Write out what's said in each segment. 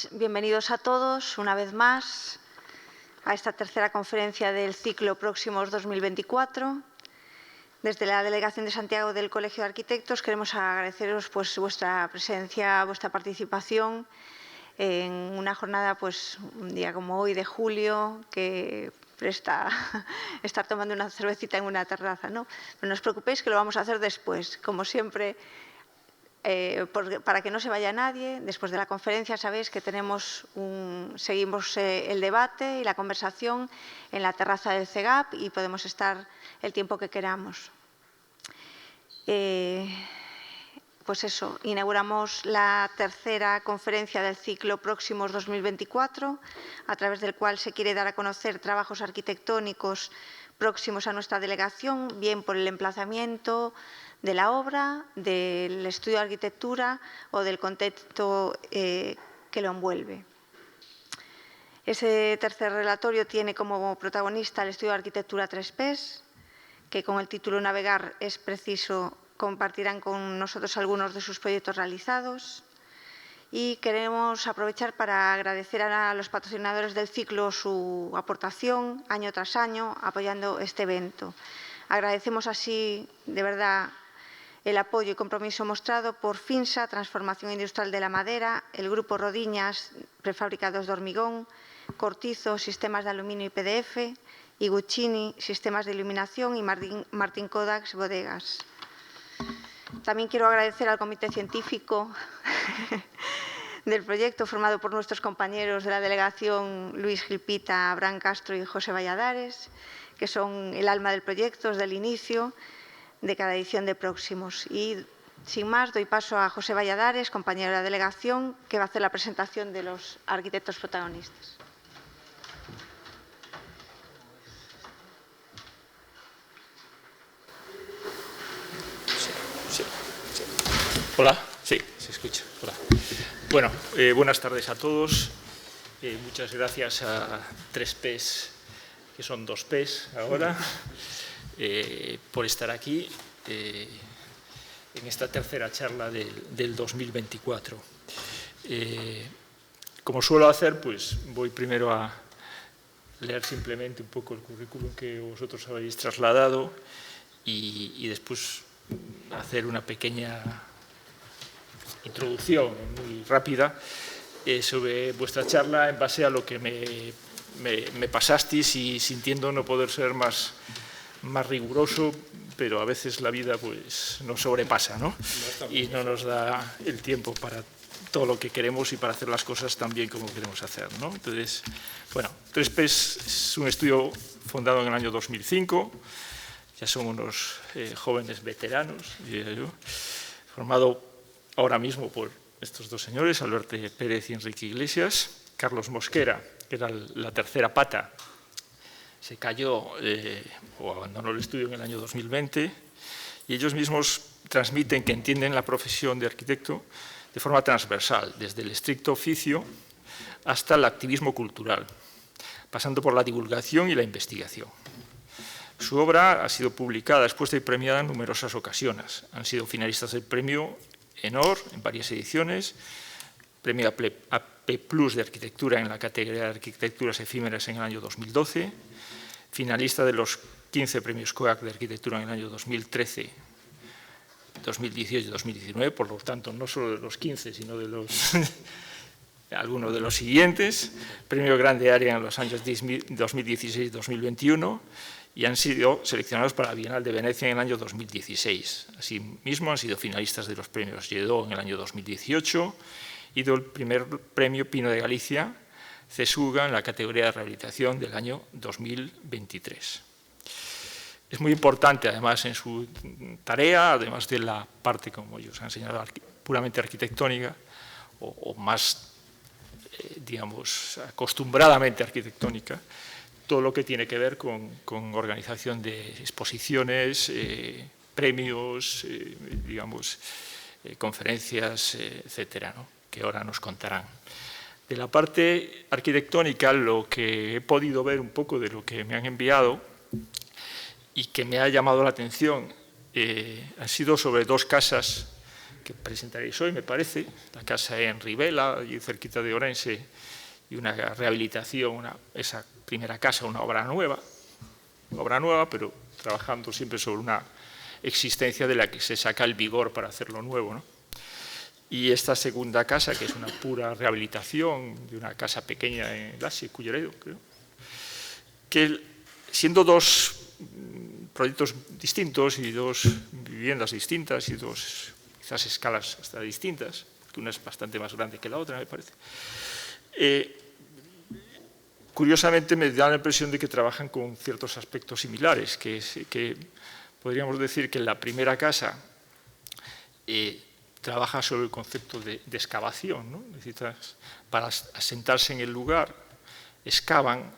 pues bienvenidos a todos una vez más a esta tercera conferencia del ciclo Próximos 2024. Desde la Delegación de Santiago del Colegio de Arquitectos queremos agradeceros pues, vuestra presencia, vuestra participación en una jornada, pues un día como hoy de julio, que presta estar tomando una cervecita en una terraza, ¿no? Pero no os preocupéis que lo vamos a hacer después, como siempre. Para que no se vaya nadie, después de la conferencia sabéis que seguimos el debate y la conversación en la terraza del CEGAP y podemos estar el tiempo que queramos. Pues eso, inauguramos la tercera conferencia del ciclo Próximos 2024, a través del cual se quiere dar a conocer trabajos arquitectónicos próximos a nuestra delegación, bien por el emplazamiento de la obra, del estudio de arquitectura o del contexto que lo envuelve. Ese tercer relatorio tiene como protagonista el estudio de arquitectura 3Ps, que con el título Navegar es preciso compartirán con nosotros algunos de sus proyectos realizados. Y queremos aprovechar para agradecer a los patrocinadores del ciclo su aportación año tras año apoyando este evento. Agradecemos así de verdad el apoyo y compromiso mostrado por FINSA, Transformación Industrial de la Madera, el Grupo Rodiñas, Prefabricados de Hormigón, Cortizo, Sistemas de Aluminio y PDF, y Guccini, Sistemas de Iluminación y Martín Kodaks, Bodegas. También quiero agradecer al Comité Científico del proyecto, formado por nuestros compañeros de la delegación Luis Gilpita, Abraham Castro y José Valladares, que son el alma del proyecto desde el inicio de cada edición de Próximos. Y sin más, doy paso a José Valladares, compañero de la delegación, que va a hacer la presentación de los arquitectos protagonistas. Hola, sí, se escucha. Hola. Bueno, buenas tardes a todos. Muchas gracias a 3Ps, que son 2Ps ahora, por estar aquí en esta tercera charla del 2024. Como suelo hacer, pues voy primero a leer simplemente un poco el currículum que vosotros habéis trasladado y después hacer una pequeña introducción muy rápida sobre vuestra charla en base a lo que me pasasteis y sintiendo no poder ser más riguroso, pero a veces la vida pues nos sobrepasa, ¿no? Y no nos da el tiempo para todo lo que queremos y para hacer las cosas tan bien como queremos hacer, ¿no? Entonces, bueno, 3Ps es un estudio fundado en el año 2005, ya son unos jóvenes veteranos, diría yo, formado ahora mismo por estos dos señores, Alberto Pérez y Enrique Iglesias. Carlos Mosquera, que era la tercera pata, se cayó o abandonó el estudio en el año 2020 y ellos mismos transmiten que entienden la profesión de arquitecto de forma transversal, desde el estricto oficio hasta el activismo cultural, pasando por la divulgación y la investigación. Su obra ha sido publicada, expuesta y premiada en numerosas ocasiones. Han sido finalistas del premio ENOR en varias ediciones, premio AP Plus de Arquitectura en la categoría de Arquitecturas Efímeras en el año 2012, finalista de los 15 premios COAC de Arquitectura en el año 2013, 2018 y 2019, por lo tanto no solo de los 15, sino de los algunos de los siguientes, premio Grande Área en los años 2016 y 2021, y han sido seleccionados para la Bienal de Venecia en el año 2016. Asimismo, han sido finalistas de los premios Lledó en el año 2018 y del primer premio Pino de Galicia, CESUGA, en la categoría de rehabilitación del año 2023. Es muy importante, además, en su tarea, además de la parte, como ellos han señalado, puramente arquitectónica, o más, digamos, acostumbradamente arquitectónica, todo lo que tiene que ver con organización de exposiciones, premios, digamos, conferencias, etcétera, ¿no? Que ahora nos contarán. De la parte arquitectónica, lo que he podido ver un poco de lo que me han enviado y que me ha llamado la atención ha sido sobre dos casas presentaréis hoy, me parece, la casa en Rivela, allí cerquita de Orense, y una rehabilitación, esa primera casa, una obra nueva, pero trabajando siempre sobre una existencia de la que se saca el vigor para hacerlo nuevo, ¿no? Y esta segunda casa, que es una pura rehabilitación de una casa pequeña en Lassi, Culleredo, creo, que siendo dos proyectos distintos y dos viviendas distintas y dos quizás escalas hasta distintas, que una es bastante más grande que la otra, me parece. Curiosamente me da la impresión de que trabajan con ciertos aspectos similares, que podríamos decir que en la primera casa trabaja sobre el concepto de excavación, ¿no? Necesitas, para asentarse en el lugar, excavan,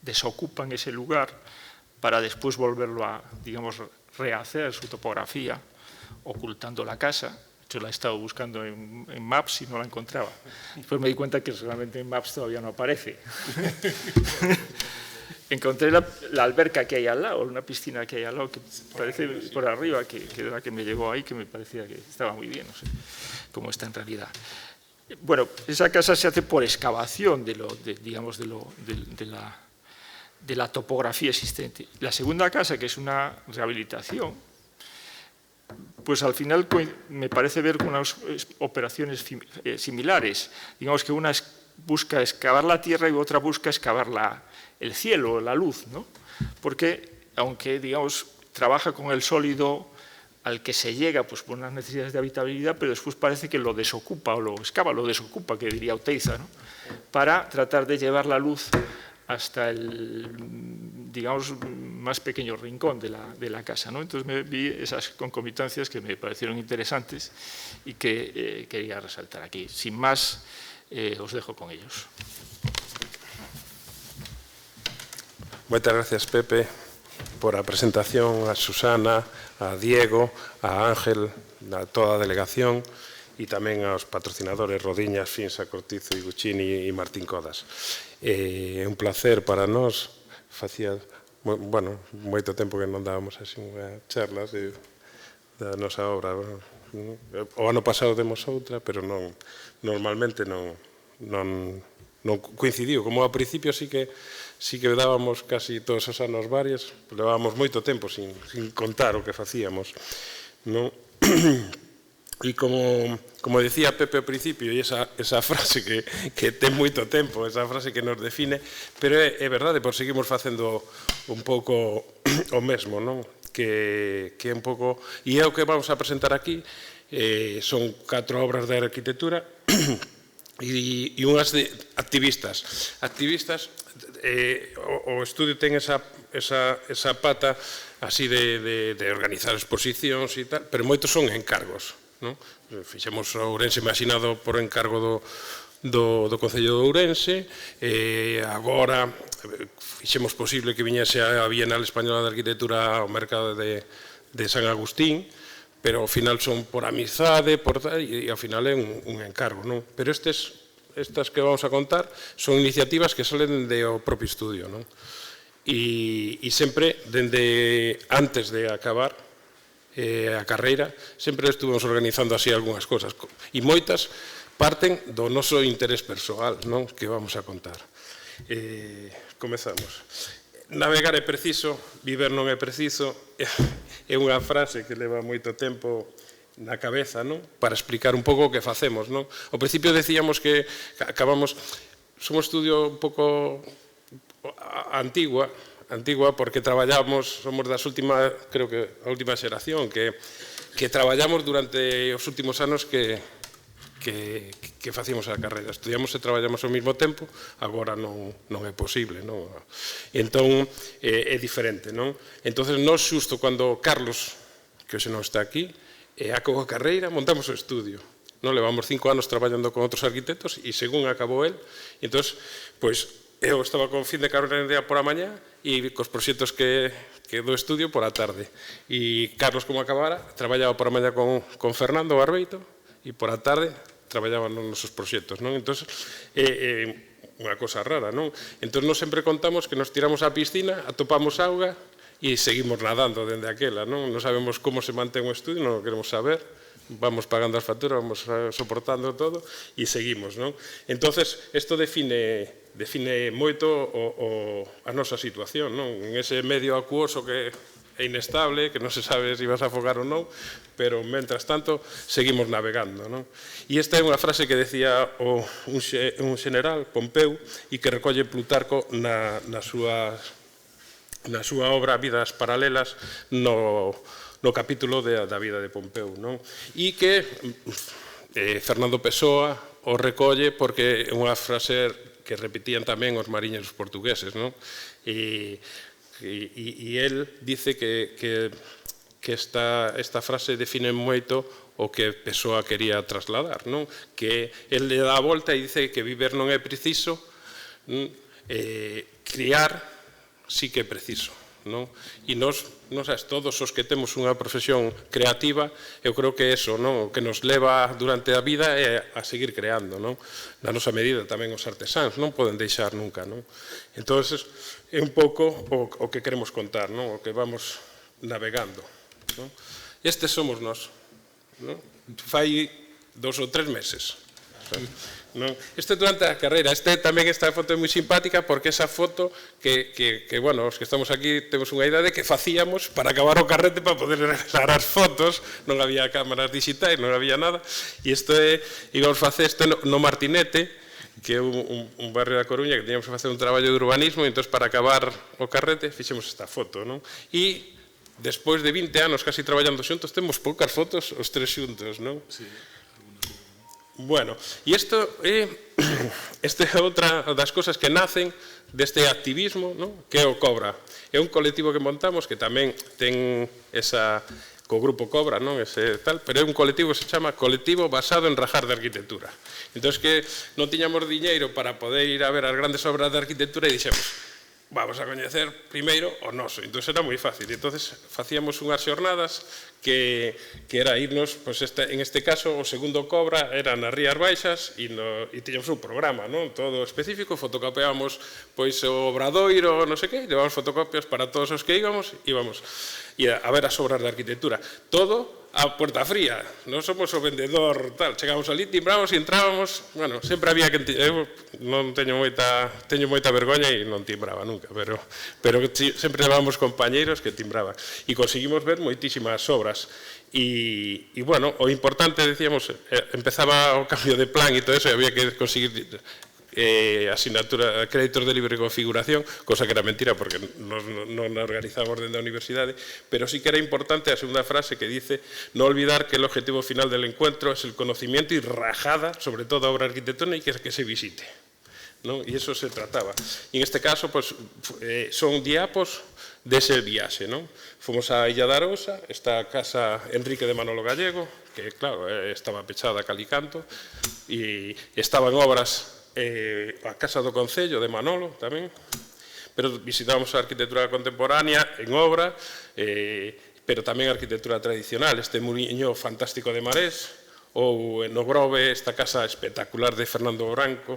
desocupan ese lugar para después volverlo a, digamos, rehacer su topografía, ocultando la casa. De hecho, la he estado buscando en Maps y no la encontraba. Después me di cuenta que realmente en Maps todavía no aparece. Encontré la alberca que hay al lado, una piscina que hay al lado, que parece por arriba, que era la que me llegó ahí, que me parecía que estaba muy bien, no sé cómo está en realidad. Bueno, esa casa se hace por excavación de la topografía existente. La segunda casa, que es una rehabilitación, pues al final me parece ver con unas operaciones similares. Digamos que una busca excavar la tierra y otra busca excavar el cielo, la luz, ¿no? Porque, aunque, digamos, trabaja con el sólido al que se llega pues, por unas necesidades de habitabilidad, pero después parece que lo desocupa, o lo excava, lo desocupa, que diría Oteiza, ¿no? Para tratar de llevar la luz hasta el, digamos, más pequeño rincón de la casa, ¿no? Entonces me vi esas concomitancias que me parecieron interesantes y que quería resaltar aquí. Sin más, os dejo con ellos. Moitas gracias, Pepe, por a presentación, a Susana, a Diego, a Ángel, a toda a delegación e tamén aos patrocinadores Rodiñas, Finsa, Cortizo, Iguchini e Martín Codas. É un placer para nós, facía, bueno, moito tempo que non dábamos así unhas charlas da nosa obra. O ano pasado demos outra, pero normalmente non coincidiu. Como ao principio sí que dábamos casi todos os anos varias, levábamos moito tempo sin contar o que facíamos, non? E como decía Pepe ao principio, e esa frase que ten moito tempo, esa frase que nos define, pero é verdade, pois seguimos facendo un pouco o mesmo, non? Que é un pouco... E é o que vamos a presentar aquí, son 4 obras de arquitectura e unhas de activistas. Activistas, o estudio ten esa pata así de organizar exposicións e tal, pero moitos son encargos. Fixemos o Ourense imaginado por encargo do Concello de Ourense, agora fixemos posible que viñese a Bienal Española de Arquitectura ao mercado de San Agustín, pero ao final son por amizade, e ao final é un encargo, non? Pero estas que vamos a contar son iniciativas que salen do propio estudio, non? E sempre, dende antes de acabar a carreira, sempre estuvemos organizando así algunhas cosas, e moitas parten do noso interés persoal, non? Que vamos a contar. Comezamos. Navegar é preciso, viver non é preciso, é unha frase que leva moito tempo na cabeza, non? Para explicar un pouco o que facemos, non? Ao principio decíamos que acabamos, son un estudio un pouco antigua porque traballamos, somos das últimas, creo que a última xeración, que traballamos durante os últimos anos que facíamos a carreira. Estudiamos e traballamos ao mesmo tempo, agora non é posible, non? Entón, é diferente, non? Entón, nós xusto cando Carlos, que hoxe non está aquí, acabou a carreira, montamos o estudio. Non levamos 5 anos traballando con outros arquitectos e según acabou el, entón, pois, eu estaba con fin de carreira por a mañá e cos proxectos que do estudio por a tarde. E Carlos, como acabara, traballaba por a mañá con Fernando Barbeito e por a tarde traballaban nos nosos proxectos, non? Entón, é unha cosa rara, non? Entón, nós sempre contamos que nos tiramos á piscina, atopamos auga e seguimos nadando dende aquela, non? Non sabemos como se mantén o estudio, non o queremos saber, vamos pagando as facturas, vamos soportando todo e seguimos, non? Entonces, isto define moito a nosa situación, non? En ese medio acuoso que é inestable, que non se sabe se vas a afogar ou non, pero, mentras tanto, seguimos navegando, non? E esta é unha frase que decía un xeneral, Pompeu, e que recolle Plutarco na súa obra Vidas Paralelas no capítulo da vida de Pompeu, non? E que Fernando Pessoa o recolle porque é unha frase que repetían tamén os mariñeiros portugueses, non? E el dice que esta frase define moito o que Pessoa quería trasladar, non? Que el le dá a volta e dice que viver non é preciso, criar sí que é preciso, non? E nós, todos os que temos unha profesión creativa, eu creo que eso, non? O que nos leva durante a vida é a seguir creando, non? Na nosa medida tamén os artesáns non poden deixar nunca, non? Entón, é un pouco o que queremos contar, non? O que vamos navegando, non? Estes somos nós, non? Fai 2 ou 3 meses, non? Isto durante a carreira. Tamén esta foto é moi simpática porque esa foto que, bueno, os que estamos aquí temos unha idade que facíamos para acabar o carrete para poder revelar as fotos, non había cámaras digitais, non había nada, e isto é, íbamos facer isto no Martinete, que é un barrio da Coruña que teníamos que facer un traballo de urbanismo, e entón para acabar o carrete fixemos esta foto, non? E despois de 20 anos casi traballando xuntos temos poucas fotos os tres xuntos, non? Sí. Bueno, e isto é outra das cosas que nacen deste activismo, que é o Cobra. É un colectivo que montamos que tamén ten esa co grupo Cobra, pero é un colectivo que se chama Colectivo Basado en Rajar de Arquitectura. Entón, que non tiñamos diñeiro para poder ir a ver as grandes obras de arquitectura e dixemos, vamos a coñecer primeiro o noso. Entón, era moi fácil. Entón, facíamos unhas xornadas que era irnos, en este caso, o segundo Cobra era nas Rías Baixas e tiñamos un programa, todo específico, fotocopiábamos o obradoiro, non sei que, levamos fotocopias para todos os que íbamos a ver as obras de arquitectura. Todo a puerta fría, non somos o vendedor tal, chegamos ali, timbramos e entrábamos, bueno, sempre había que, eu non teño moita vergoña e non timbraba nunca, pero sempre levábamos compañeiros que timbraban e conseguimos ver moitísimas obras e, bueno, o importante, decíamos, empezaba o cambio de plan e todo eso e había que conseguir asignatura, créditos de libre configuración, cosa que era mentira porque non organizábamos dentro da universidade, pero sí que era importante a segunda frase que dice no olvidar que el objetivo final del encuentro es el conocimiento y rajada, sobre todo obra arquitectónica, que se visite, ¿no? Y eso se trataba. Y en este caso, pues, son diapos dese viaxe, ¿no? Fomos a Illa da Arousa, esta casa Enrique de Manolo Gallego, que, claro, estaba pechada cal e canto, e estaban obras a Casa do Concello de Manolo tamén, pero visitamos a arquitectura contemporánea en obra, pero tamén a arquitectura tradicional, este muriño fantástico de Marés, ou en Obrove, esta casa espectacular de Fernando Branco,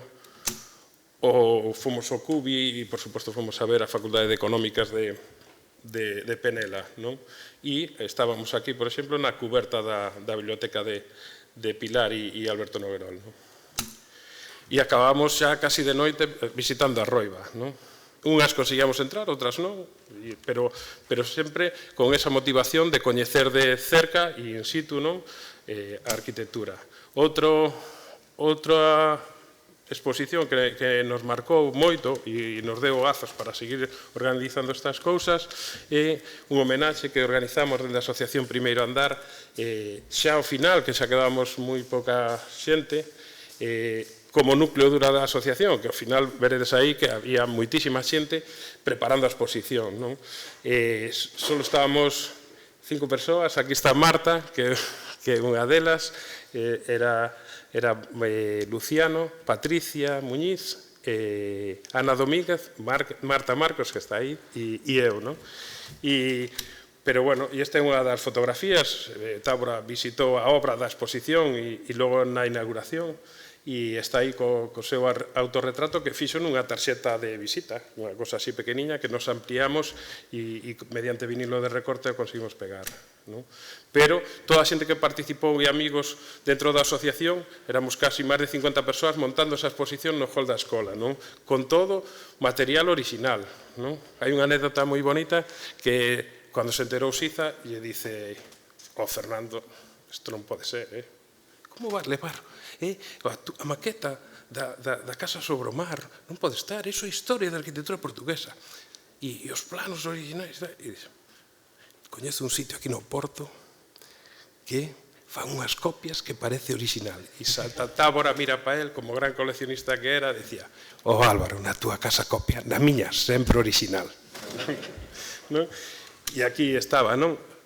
ou fomos ao Cubi e, por suposto, fomos a ver a Facultade de Económicas de Penela, non? E estábamos aquí, por exemplo, na cuberta da biblioteca de Pilar e Alberto Noguerol, non? E acabamos xa casi de noite visitando a Roiba, non? Unhas conseguíamos entrar, outras non, pero sempre con esa motivación de coñecer de cerca e in situ, non, a arquitectura. Outra exposición que nos marcou moito e nos deu azos para seguir organizando estas cousas é un homenaxe que organizamos dentro da Asociación Primeiro Andar, xa ao final, que xa quedamos moi pouca xente, como núcleo duro da asociación, que ao final veredes aí que había moitísima xente preparando a exposición, non? Solo estábamos 5 persoas, aquí está Marta, que é unha delas, era Luciano, Patricia Muñiz, Ana Domínguez, Marta Marcos, que está aí, e eu, non? Pero, bueno, e esta é unha das fotografías, Tábora visitou a obra da exposición e logo na inauguración, e está aí co seu autorretrato que fixo nunha tarxeta de visita, unha cosa así pequeniña que nos ampliamos e mediante vinilo de recorte o conseguimos pegar. Pero toda a xente que participou e amigos dentro da asociación, éramos casi máis de 50 persoas montando esa exposición no hall da escola, con todo material original. Hai unha anécdota moi bonita que cando se enterou Siza lle dice ao Fernando, isto non pode ser, como vas levar a maqueta da casa sobre o mar, non pode estar, iso é historia da arquitectura portuguesa e os planos originais, e dice, coñezo un sitio aquí no Porto que fan unhas copias que parece original. E salta Tábora, mira para él, como gran coleccionista que era, decía, Álvaro, na túa casa copia, na miña sempre original. E aquí estaba,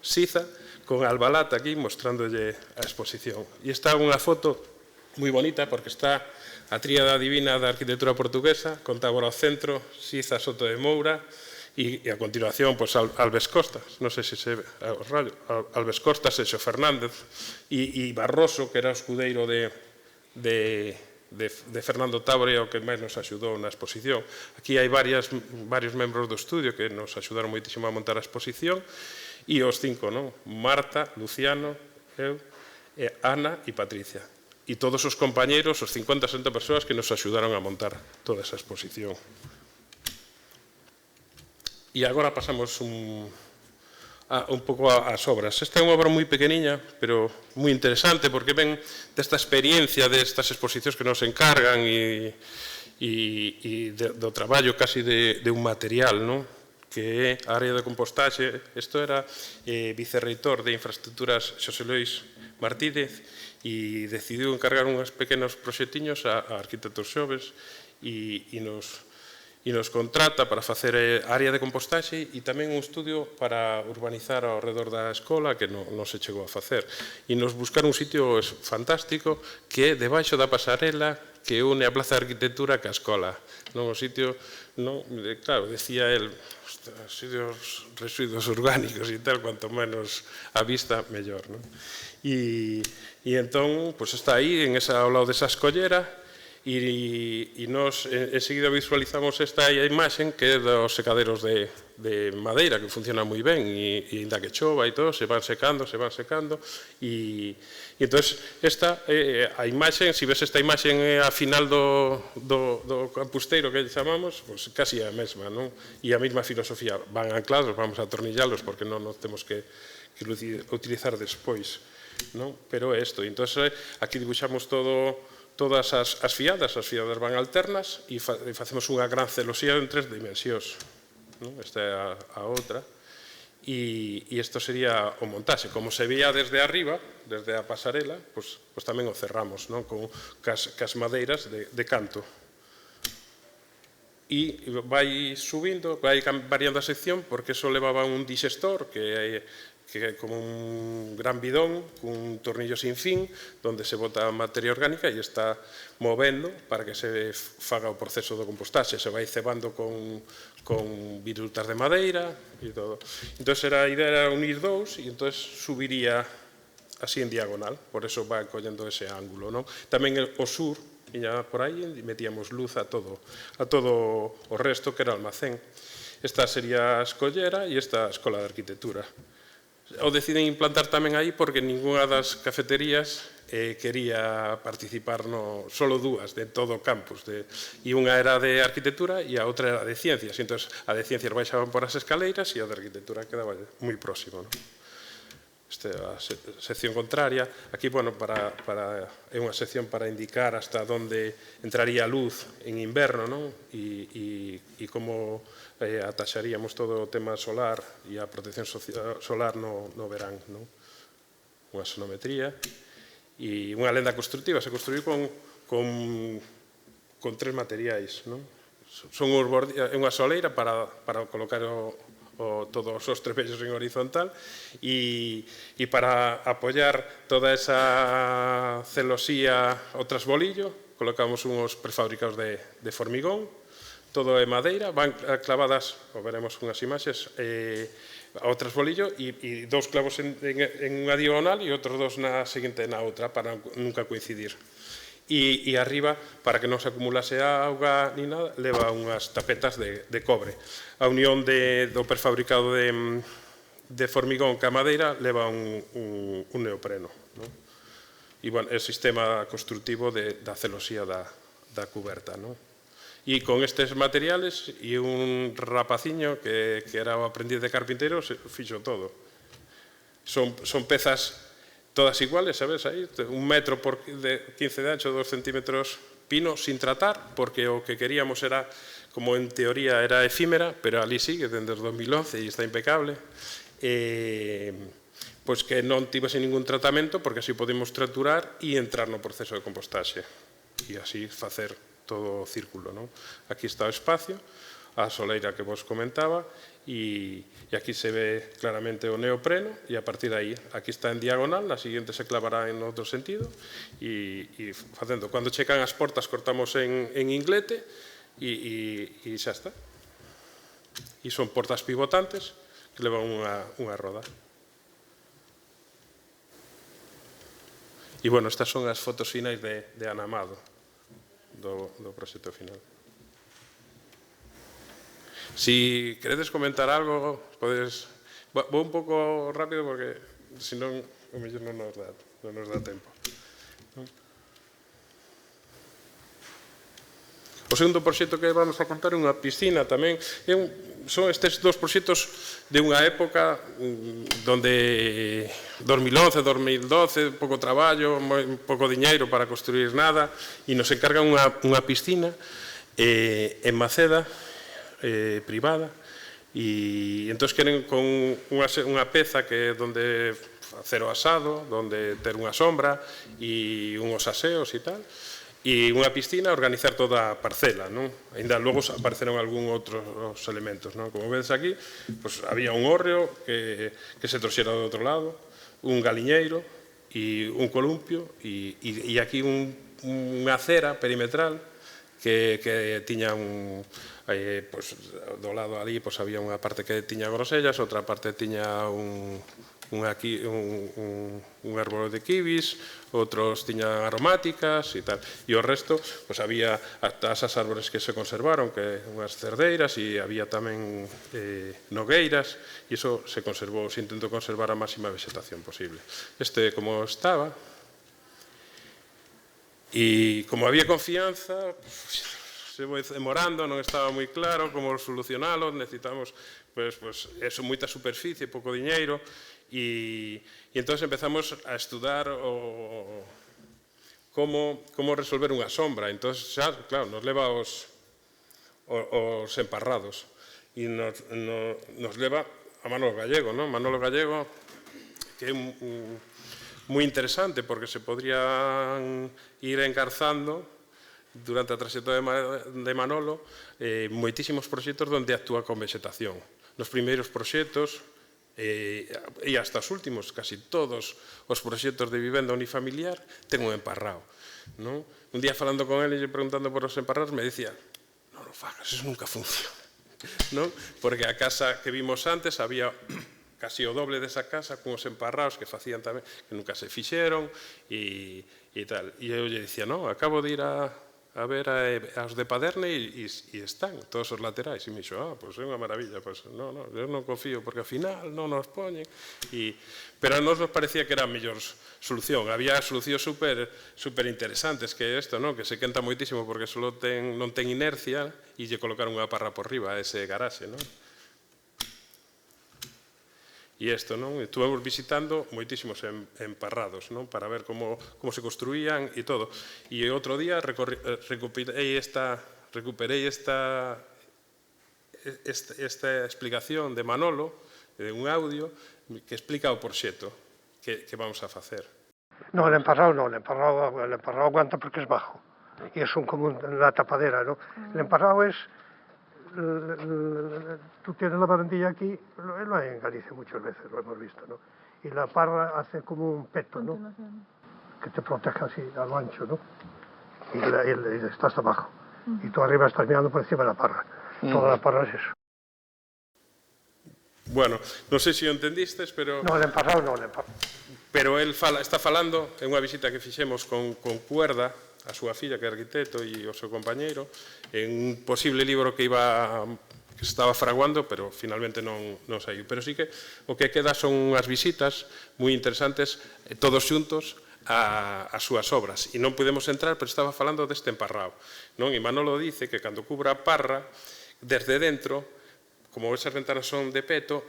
Siza, con Albalat aquí, mostrándolle a exposición. E está unha foto moi bonita, porque está a tríada divina da arquitectura portuguesa, con Tábora ao centro, Siza, Soto de Moura, e a continuación, Alves Costas, non sei se se ve o rayo, Alves Costas, Xo Fernández, e Barroso, que era o escudeiro de Fernando Tábora, o que máis nos axudou na exposición. Aquí hai varios membros do estudio que nos axudaron moitísimo a montar a exposición, e os 5, Marta, Luciano, eu, Ana e Patricia. E todos os compañeros, os 50-60 persoas que nos axudaron a montar toda esa exposición. E agora pasamos un pouco ás obras. Esta é unha obra moi pequeniña, pero moi interesante, porque ven desta experiencia destas exposicións que nos encargan e do traballo casi de un material, que é a área de compostaxe. Isto era vicerreitor de infraestructuras Xosé Luis Martínez e decidiu encargar uns pequenos proxectiños a arquitectos xoves e nos contrata para facer área de compostaxe e tamén un estudio para urbanizar ao redor da escola que non se chegou a facer. E nos buscar un sitio fantástico que é debaixo da pasarela que une a Plaza de Arquitectura ca escola. O sitio, claro, decía el, os residuos orgánicos e tal, cuanto menos a vista, mellor. E entón, está aí, ao lado desa escollera, e nos enseguida visualizamos esta imaxen que é dos secaderos de madeira, que funciona moi ben, e ainda que chova e todo, se van secando, e entón, esta a imaxen, se ves esta imaxen a final do campusteiro que chamamos, casi a mesma, e a mesma filosofía, van anclados, vamos a atornillalos, porque non nos temos que utilizar despois, pero é isto, entón aquí dibuixamos todas as fiadas van alternas e facemos unha gran celosía en 3 dimensións. Esta é a outra. E isto sería o montaxe. Como se veía desde arriba, desde a pasarela, pois tamén o cerramos con cas madeiras de canto. E vai subindo, vai variando a sección, porque eso levaba un dixestor, que é como un gran bidón cun tornillo sin fin, onde se bota materia orgánica e está movendo para que se faga o proceso do compostaxe. Se vai cebando con virutas de madeira e todo. Entón, a idea era unir dous e entón subiría así en diagonal, por eso va collendo ese ángulo. Tamén o sur, viña por aí, metíamos luz a todo o resto que era almacén. Esta sería a escollera e esta a escola de arquitectura. O deciden implantar tamén aí porque ninguna das cafeterías quería participar, solo dúas de todo o campus, e unha era de arquitectura e a outra era de ciencias. Entón, a de ciencias baixaban por as escaleiras e a de arquitectura quedaba moi próximo. Esta é a sección contraria. Aquí, é unha sección para indicar hasta onde entraría a luz en inverno e como ataxaríamos todo o tema solar e a protección solar no verán. Unha sonometría e unha lenda constructiva. Se construiu con 3 materiais. É unha soleira para colocar todos os trepellos en horizontal e para apoiar toda esa celosía ao trasbolillo colocamos uns prefabricados de formigón, todo é madeira, van clavadas, veremos unhas imaxes, ao trasbolillo e 2 clavos en unha diagonal e outros 2 na seguinte na outra para nunca coincidir. e arriba, para que non se acumulase auga ni nada, leva unhas tapetas de cobre. A unión do prefabricado de formigón ca madeira leva un neopreno. E, bueno, é o sistema constructivo da celosía da cuberta. E con estes materiales e un rapaciño que era o aprendiz de carpinteiro fixo todo. Son pezas todas iguales, sabes, aí, 1 metro por 15 de ancho, 2 centímetros pino, sin tratar, porque o que queríamos era, como en teoría era efímera, pero ali sigue, dende 2011, e está impecable, pois que non tivese ningún tratamento, porque así podemos traturar e entrar no proceso de compostaxe, e así facer todo o círculo. Aquí está o espacio, a soleira que vos comentaba, e aquí se ve claramente o neopreno, e a partir de aí, aquí está en diagonal, na seguinte se clavará en outro sentido, e facendo. Cando checan as portas cortamos en inglete, e xa está. E son portas pivotantes que levan unha roda. E, bueno, estas son as fotos finais de Ana Amado, do proxecto final. Si queredes comentar algo, podes... Vou un pouco rápido porque, senón, o mellor non nos dá tempo. O segundo proxecto que vamos a contar é unha piscina tamén. Son estes dos proxectos de unha época donde 2011, 2012, pouco traballo, pouco diñeiro para construir nada, e nos encargan unha piscina en Maceda, privada, e entón queren con unha peza que é onde facer o asado, onde ter unha sombra e unhos aseos e tal, e unha piscina, organizar toda a parcela. Ainda logo apareceron algún outros elementos. Como vedes aquí, había un hórreo que se trouxera do outro lado, un galiñeiro e un columpio, e aquí unha acera perimetral que tiña do lado ali había unha parte que tiña grosellas, outra parte tiña un árbol de kibis, outros tiñan aromáticas e tal, e o resto había esas árbores que se conservaron, que unhas cerdeiras, e había tamén nogueiras, e iso se conservou, se intentou conservar a máxima vegetación posible. Este como estaba. E como había confianza, se foi demorando, non estaba moi claro como solucionalo, necesitamos moita superficie, pouco diñeiro, e entón empezamos a estudar como resolver unha sombra. Entón, xa, claro, nos leva os emparrados, e nos leva a Manolo Gallego. Manolo Gallego, que é moi interesante, porque se podrían ir encarzando durante a trayectoria de Manolo moitísimos proxectos onde actúa con vegetación. Nos primeiros proxectos e hasta os últimos, casi todos os proxectos de vivenda unifamiliar ten un emparrado. Un día falando con ele e preguntando por os emparrados me dicía: non o fagas, eso nunca funciona, porque a casa que vimos antes había casi o doble desa casa con os emparrados que facían tamén, que nunca se fixeron e tal. E eu lle dicía: non, acabo de ir a ver aos de Paderne e están todos os laterais. E me dixo: pois é unha maravilla. Non, eu non confío, porque ao final non nos poñen. Pero a nos parecía que era a mellor solución. Había solucións super interesantes, que é isto, que se quenta moitísimo porque non ten inercia, e lle colocar unha parra por riba a ese garaxe. E isto, estuvemos visitando moitísimos emparrados, para ver como se construían e todo. E outro día recuperei esta explicación de Manolo, de un audio, que explica o proxecto que vamos a facer. No, el emparrado aguanta porque es bajo. Y es como una tapadera, ¿no? El emparrado es... Tú tienes la barandilla aquí, lo hay en Galicia muchas veces, lo hemos visto, ¿no? Y la parra hace como un peto, ¿no? Que te protege así a lo ancho, ¿no? Y estás abajo. Y tú arriba estás mirando por encima de la parra. Toda la parra es eso. Bueno, non sei se o entendistes, pero... No, el emparrado no, el emparrado. Pero él está falando, en unha visita que fixemos con cuerda, a súa filla, que é arquitecto, e o seu compañeiro, en un posible libro que estaba fraguando, pero finalmente non saiu. Pero sí que o que queda son unhas visitas moi interesantes, todos xuntos, as súas obras. E non podemos entrar, pero estaba falando deste emparrado. E Manolo dice que cando cubra a parra, desde dentro, como esas ventanas son de peto,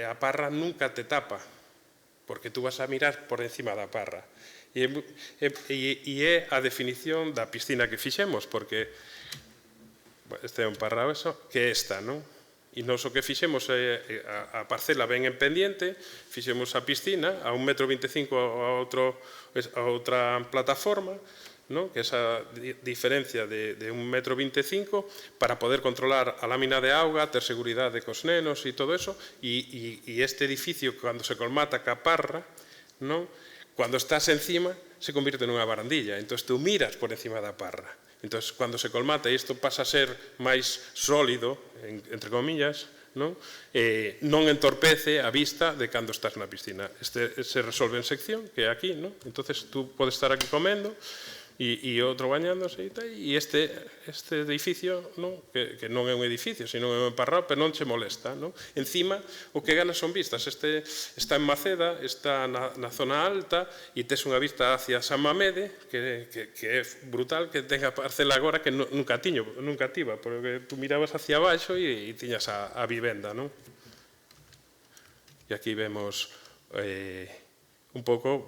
a parra nunca te tapa, porque tú vas a mirar por encima da parra. E é a definición da piscina que fixemos, porque este é un parrao que é esta, non? E nos o que fixemos a parcela ben en pendiente, fixemos a piscina a 1,25 m a outra plataforma, que esa diferencia de 1,25 m para poder controlar a lámina de auga, ter seguridade cos nenos e todo eso, e este edificio, cando se colmata ca parra, cando estás encima, se convirte nunha barandilla, entón tú miras por encima da parra. Entón, cando se colmata, e isto pasa a ser máis sólido, entre comillas, non entorpece a vista de cando estás na piscina. Este se resolve en sección, que é aquí, entón tú podes estar aquí comendo e outro bañándose e este edificio, que non é un edificio, sino é un emparrado, pero non che molesta. Encima, o que gana son vistas. Este está en Maceda, está na zona alta e tes unha vista hacia San Mamede, que é brutal, que tenga parcela agora que nunca tiba, porque tú mirabas hacia abaixo e tiñas a vivenda. E aquí vemos un pouco,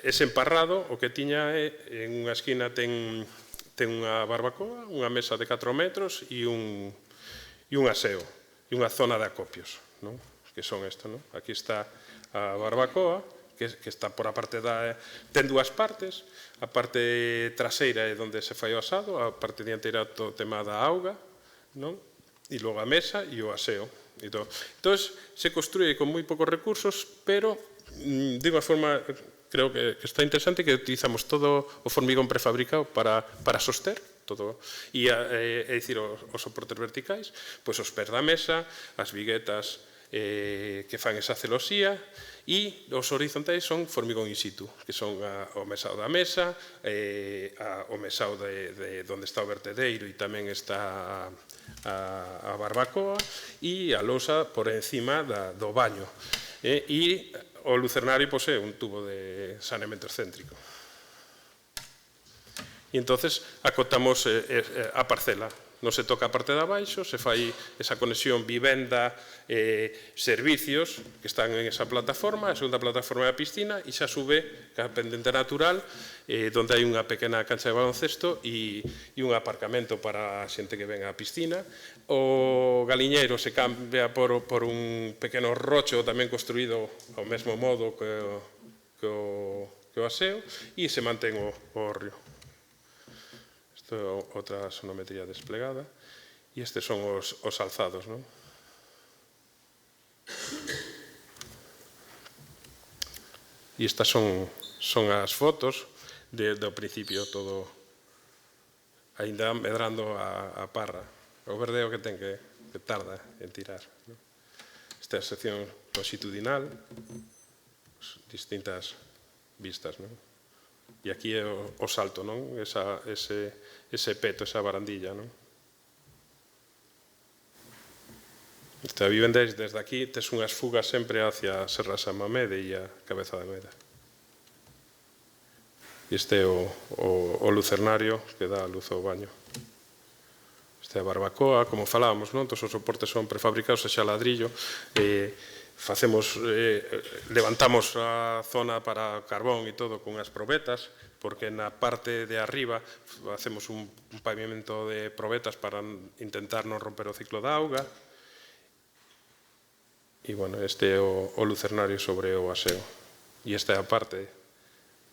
ese emparrado, o que tiña en unha esquina ten unha barbacoa, unha mesa de 4 metros e un aseo, e unha zona de acopios, que son isto. Aquí está a barbacoa, que está por a parte ten dúas partes, a parte traseira é onde se fai o asado, a parte dianteira o tema da auga, e logo a mesa e o aseo. Entón, se construye con moi poucos recursos, pero de unha forma, creo que está interesante, que utilizamos todo o formigón prefabricado para soster todo, e dicir, os soportes verticais, pois os pés da mesa, as viguetas que fan esa celosía, e os horizontais son formigón in situ, que son o mesao da mesa, o mesao de onde está o vertedeiro e tamén está a barbacoa, e a lousa por encima do baño. E o lucernario posee un tubo de saneamento excéntrico. E entonces acotamos a parcela. Non se toca a parte de abaixo, se fai esa conexión vivenda, servicios que están en esa plataforma, a segunda plataforma é a piscina, e xa sube a pendente natural, onde hai unha pequena cancha de baloncesto e un aparcamento para a xente que ven á piscina. O galiñeiro se cambia por un pequeno rocho tamén construído ao mesmo modo que o aseo, e se mantén o hórreo. Isto é outra sonometría desplegada, e estes son os alzados. E estas son as fotos do principio, todo ainda medrando a parra. O verdeo que ten que tarda en tirar. Esta é a sección longitudinal, distintas vistas. E aquí é o salto, ese peto, esa barandilla. Esta vivenda, desde aquí, tes unhas fugas sempre hacia a Serra San Mamede e a Cabeza de Meda. Este é o lucernario que dá a luz ao baño. Esta é a barbacoa, como falábamos, todos os soportes son prefabricados, xa ladrillo, levantamos a zona para carbón e todo con as probetas, porque na parte de arriba hacemos un pavimento de probetas para intentar non romper o ciclo da auga. E, bueno, este é o lucernario sobre o aseo. E esta é a parte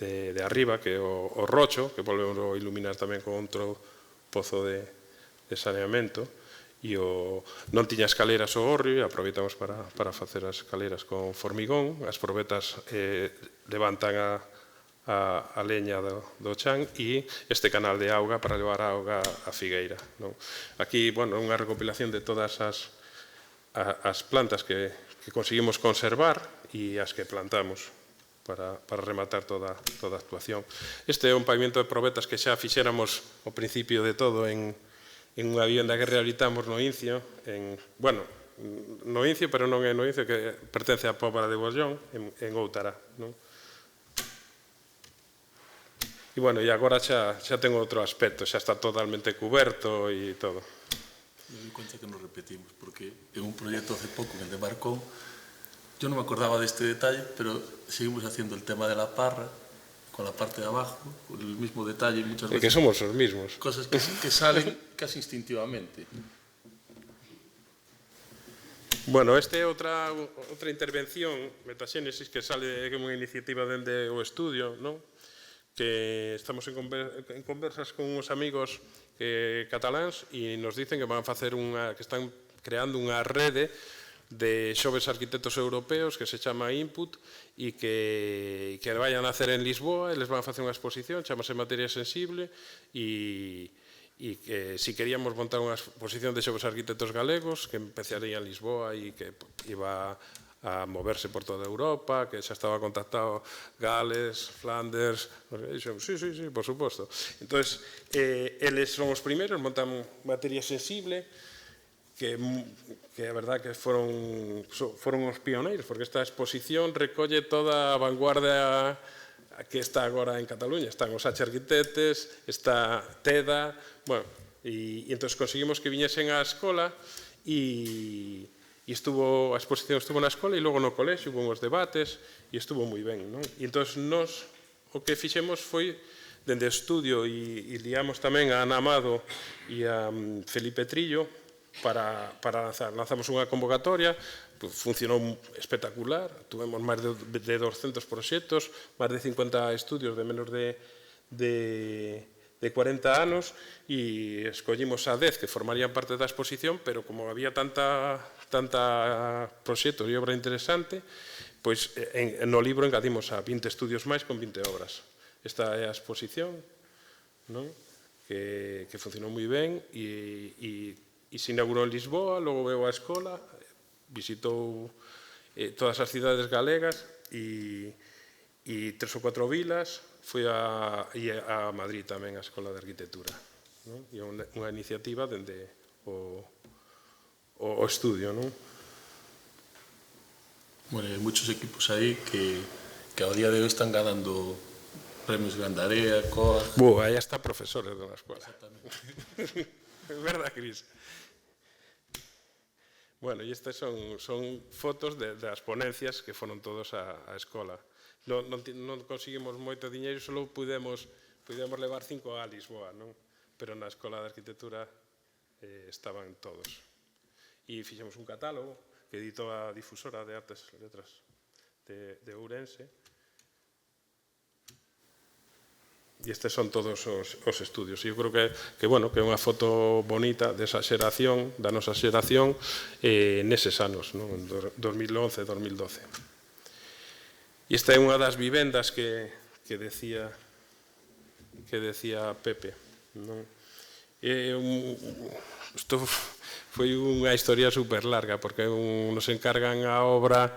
de arriba, que é o rocho, que volvemos a iluminar tamén con outro pozo de saneamento. E non tiña escaleras o hórreo, e aproveitamos para facer as escaleras con formigón. As probetas levantan a leña do chan, e este canal de auga para levar a auga a Figueira. Aquí, bueno, unha recopilación de todas as plantas que conseguimos conservar e as que plantamos, para rematar toda a actuación. Este é un pavimento de probetas que xa fixéramos ao principio de todo en unha vivenda que rehabilitamos no Incio, bueno, no Incio, pero non é no Incio, que pertence á Póvoa de Bollón, en Outara, non? E, bueno, e agora xa ten outro aspecto, xa está totalmente cuberto e todo. Me doy cuenta que nos repetimos, porque en un proyecto hace poco, en el de Marcón, yo no me acordaba de este detalle, pero seguimos haciendo el tema de la parra, con la parte de abajo, con el mismo detalle muchas veces. Que somos os mismos. Cosas que salen casi instintivamente. Bueno, esta é outra intervención, Metaxénesis, que sale como unha iniciativa dende o estudio, non? Que estamos en conversas con uns amigos cataláns e nos dicen que van a facer que están creando unha rede de xoves arquitectos europeos que se chama Input e que vayan a hacer en Lisboa e les van a facer unha exposición, chamase Materia Sensible e que si queríamos montar unha exposición de xoves arquitectos galegos que empezaría en Lisboa e que iba a moverse por toda Europa, que xa estaba contactado Gales, Flanders, e dixemos, sí, por suposto. Entón, eles son os primeiros, montan Materia Sensible, que a verdad que foron os pioneiros, porque esta exposición recolle toda a vanguardia que está agora en Cataluña. Están os H Arquitetes, está TEDA, bueno, e entón conseguimos que viñesen á escola e a exposición estuvo na escola e logo no colexio, hubo uns debates e estuvo moi ben, non? E entón nos o que fixemos foi dende o estudio e liamos tamén a Ana Amado e a Felipe Trillo para lanzar. Lanzamos unha convocatoria, funcionou espectacular, tuvemos máis de 200 proxectos, máis de 50 estudios de menos de 40 anos e escollimos a 10 que formarían parte da exposición, pero como había tanta proxectos e obra interesante, pois no libro engadimos a 20 estudios máis con 20 obras. Esta é a exposición, non? Que funcionou moi ben e se inaugurou en Lisboa, logo veu á escola, visitou todas as cidades galegas e 3 ou 4 vilas, foi a Madrid tamén, a Escola de Arquitectura. E é unha iniciativa dende o estudio, non? Bueno, hay muchos equipos ahí que a día de hoy están ganando premios Gandarea, COAG. Aí está profesores da escola. Exactamente. É verdad, Cris. Bueno, e estas son fotos das ponencias que foron todos á escola. Non conseguimos moito diñeiro, só pudemos levar 5 a Lisboa, non? Pero na Escola de Arquitectura estaban todos. E fixemos un catálogo que editou a Difusora de Artes e Letras de Ourense. E estes son todos os estudios. E eu creo que é unha foto bonita desa xeración, da nosa xeración, neses anos, en 2011, 2012. E esta é unha das vivendas que decía Pepe. Isto foi unha historia super larga, porque nos encargan a obra,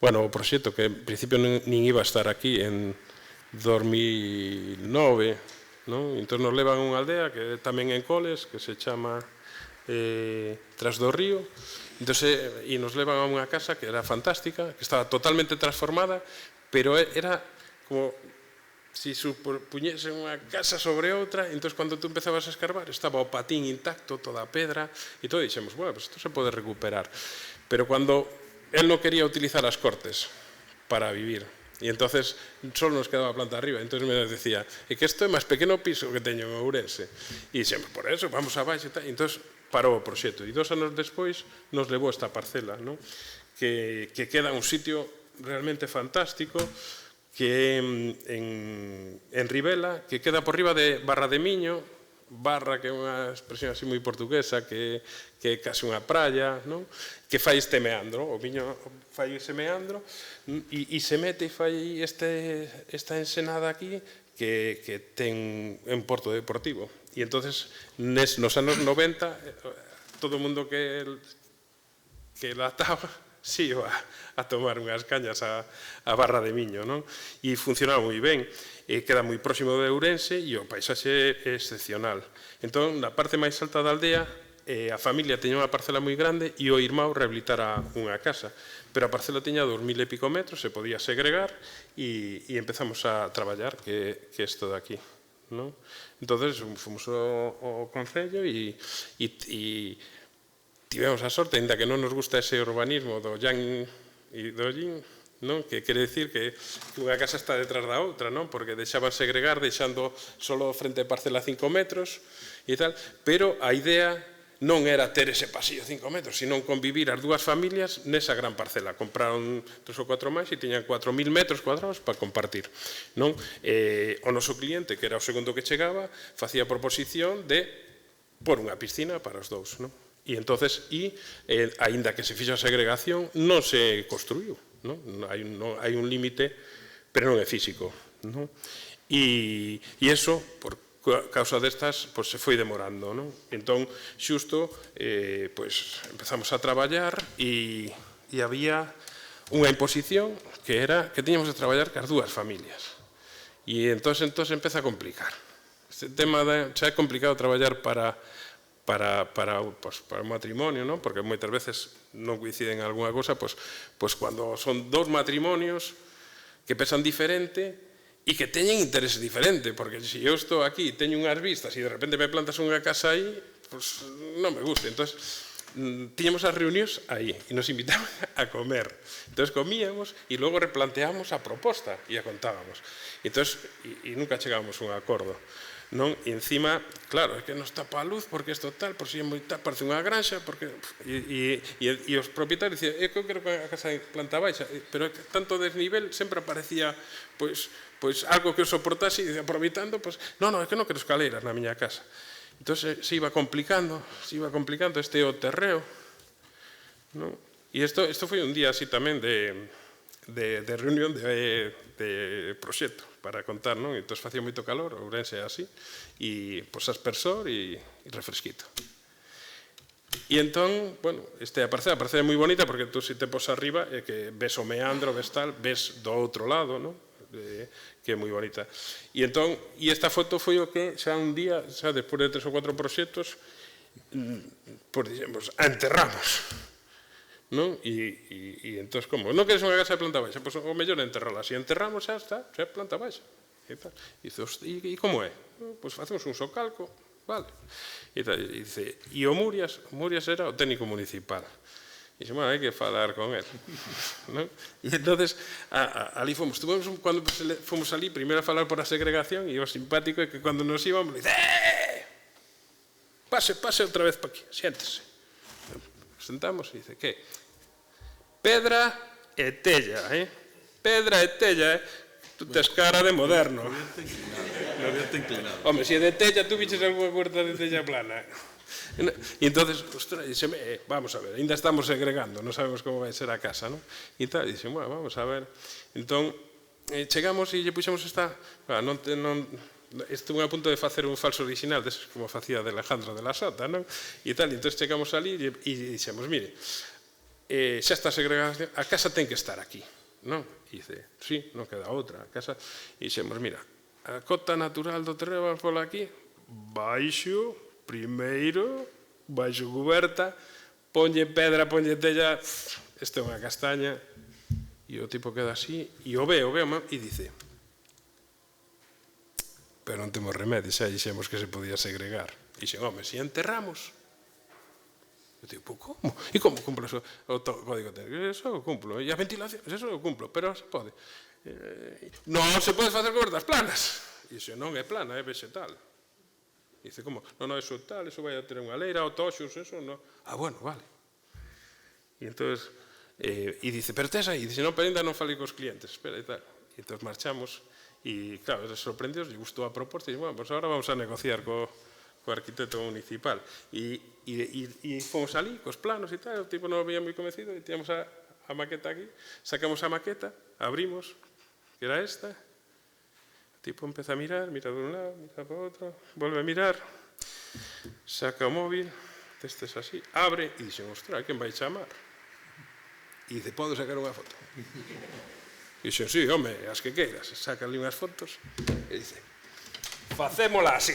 o proxecto, que en principio nin iba a estar aquí en 2009, entón nos levan a unha aldea que tamén en Coles, que se chama Tras do Río, e nos levan a unha casa que era fantástica, que estaba totalmente transformada, pero era como se puñese unha casa sobre outra, entón cando tú empezabas a escarbar estaba o patín intacto, toda a pedra, e todo dixemos, pues isto se pode recuperar. Pero cando él non quería utilizar as cortes para vivir, e entonces só nos quedaba a planta arriba, entonces me decía, é que isto é máis pequeno piso que teño en Ourense, e dixemos, por eso, vamos abaixo, e entonces parou o proxecto, e 2 anos despois nos levou esta parcela, que queda un sitio realmente fantástico, que é en Ribela, que queda por riba de Barra de Miño, Barra, que é unha expresión así moi portuguesa, que é casi unha praia, que fai este meandro, o Miño fai ese meandro, e se mete e fai esta ensenada aquí, que ten un porto deportivo. E entonces, nos anos 90, todo o mundo que la ataba sí, a tomar unhas cañas a Barra de Miño, non? E funcionaba moi ben, queda moi próximo de Ourense e o paisaxe é excepcional. Entón, na parte máis alta da aldea, a familia teña unha parcela moi grande e o irmão rehabilitara unha casa, pero a parcela teña 2000 e pico metros, se podía segregar e empezamos a traballar, que é isto de aquí, non? Entonces, fomos ao Concello e tivemos a sorte, ainda que non nos gusta ese urbanismo do yang e do yin, non? Que quere decir que unha casa está detrás da outra, non? Porque deixaban segregar, deixando solo frente a parcela 5 metros e tal, pero a idea non era ter ese pasillo 5 metros, sino convivir as dúas familias nesa gran parcela. Compraron 3 ou 4 máis e tiñan 4.000 metros cuadrados para compartir, non? O noso cliente, que era o segundo que chegaba, facía a proposición de pôr unha piscina para os dous, non? E entonces, aínda que se fixo a segregación, non se construiu, non? Hai un límite, pero non é físico, non? E iso, por causa destas, pois se foi demorando, non? Entón, xusto, pois empezamos a traballar e había unha imposición que era que tiñamos de traballar cas dúas familias. E entón empeza a complicar. Este tema xa é complicado traballar para o matrimonio, non? Porque moitas veces non coinciden en alguna cosa, pois cando son dous matrimonios que pensan diferente e que teñen interés diferente, porque se eu estou aquí e teño unhas vistas e de repente me plantas unha casa aí, pois non me gusta. Entón, tiñamos as reunións aí e nos invitaban a comer. Entón, comíamos e logo replanteábamos a proposta e a contábamos. Entón, e nunca chegábamos a un acordo. Non? E encima, claro, é que nos tapa a luz porque isto tal, por si é moi tal, parece unha granxa, porque e os propietarios dicían, eu quero que a casa de planta baixa, pero tanto desnivel sempre aparecía pois algo que os soportase e aproveitando, pois, non, é que non quero escaleiras na miña casa. Entón se iba complicando este o terreo, non? E isto foi un día así tamén de reunión de proxecto para contar, non? Entón facía moito calor, Ourense así, e pois aspersor e refresquito. E entón, bueno, a parcela é moi bonita porque tú se te pos arriba é que ves o meandro, ves tal, ves do outro lado, non? Que é moi bonita. E entón, esta foto foi o que xa un día, xa despois de 3 ou 4 proxectos, pois dixemos, a enterramos. Non? E entón, como? Non queres unha casa de planta baixa? Pois o mellor é enterrala. Se enterramos, xa está, xa é planta baixa. E como é? Pois facemos un socalco, vale. E dice, e o Murias era o técnico municipal. E dixe, bueno, hai que falar con él. E entonces, ali fomos. Cando fomos ali, primeiro a falar por a segregación, e o simpático é que cando nos íbamos, dice, pase outra vez pa aquí, siéntese. Sentamos e dice, que? Pedra e tella, Pedra e tella, tú tes cara de moderno. Me había inclinado. Home, se é de tella, tú viches alguna puerta de tella plana. E entonces, ostras, díxeme, vamos a ver, ainda estamos segregando, non sabemos como vai ser a casa, non? E tal, e díxeme, bueno, vamos a ver. Entón, chegamos e lle puxemos esta... Estuve a punto de facer un falso original, deses como facía de Alejandro de la Sota, non? E tal, e entón chegamos ali e dixemos, mire, xa está segregada, a casa ten que estar aquí, non? E dice, sí, non queda outra, a casa, e dixemos, mira, a cota natural do terreno vamos pola aquí, baixo, primeiro, baixo cuberta, ponlle pedra, ponlle tella, esta é unha castaña, e o tipo queda así, e o ve, e dice, pero non temos remedio, xa dixemos que se podía segregar. E dixen, home, se enterramos. Eu digo, como? E como cumplo o código técnico? Eso o cumplo. E a ventilación, eso o cumplo, pero se pode. Non se pode facer cobertas planas. E iso non é plana, é vegetal. E dice, como? Non, eso tal, eso vai a ter unha leira, o toxos, eso non. Ah, bueno, vale. E entón, e dice, pero tes aí? E dice, non, pero ainda non falei cos clientes, espera e tal. E entón marchamos. E, claro, sorprendidos, lle gustou a proposta, e dixen, bueno, pues agora vamos a negociar co arquitecto municipal. E fomos ali, cos planos e tal, o tipo non había moi convencido, e tiñamos a maqueta aquí, sacamos a maqueta, abrimos, que era esta, o tipo empeza a mirar de un lado, mira para outro, volve a mirar, saca o móvil, destes así, abre, e dixen, ostra, quen vai chamar? E dice, podo sacar unha foto? E dixen, sí, home, as que queiras. Saca ali unhas fotos e dice, facémola así.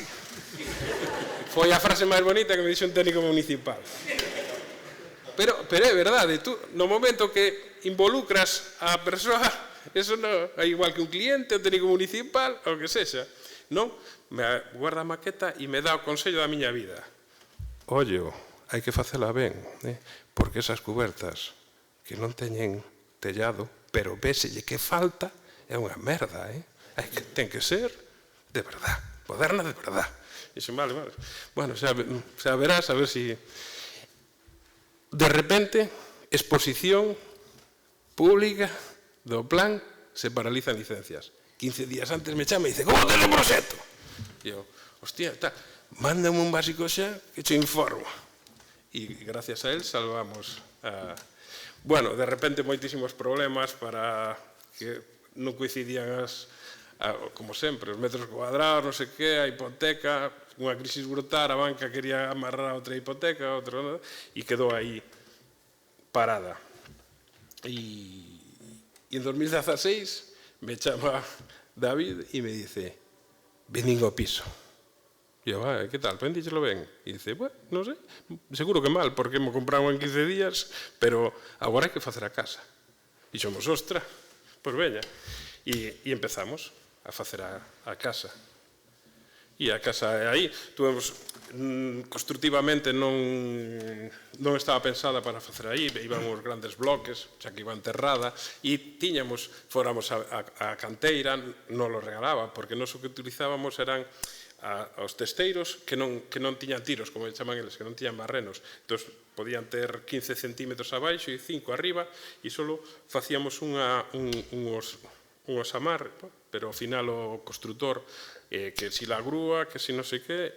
Foi a frase máis bonita que me dixo un técnico municipal. Pero é verdade, tú, no momento que involucras a persoa, eso non é igual que un cliente, un técnico municipal, o que sexa, non? Me guarda a maqueta e me dá o consello da miña vida. Ollo, hai que facela ben, porque esas cubertas que non teñen tellado, pero véselle que falta, é unha merda, ten que ser de verdad, moderna de verdad. Dixen, vale. Bueno, xa verás, a ver si... De repente, exposición pública do plan, se paralizan licencias. 15 días antes me chama e dice, como ten o proxecto? E eu, hostia, mándame un básico xa que che informo. E gracias a él salvamos a... Bueno, de repente moitísimos problemas para que non coincidían como sempre, os metros cuadrados, non sei que, a hipoteca, unha crisis brutal, a banca quería amarrar outra hipoteca, e quedou aí parada. E en 2016 me chama David e me dice, venín ao piso. E eu, que tal, vendíchelo ben? E dice, bueno, non sei, seguro que mal, porque me compraron en 15 días, pero agora hai que facer a casa. E xomos, ostra, pois veña. E empezamos a facer a casa. E a casa aí, tuvemos, constructivamente non estaba pensada para facer aí, iban os grandes bloques, xa que iba enterrada, e tiñamos, fóramos a canteira, non lo regalaba, porque nós o que utilizábamos eran aos testeiros que non tiñan tiros, como chaman eles, que non tiñan barrenos. Entón, podían ter 15 centímetros abaixo e 5 arriba, e só facíamos unhos amarres, pero ao final o constructor, que si la grúa, que si non sei que,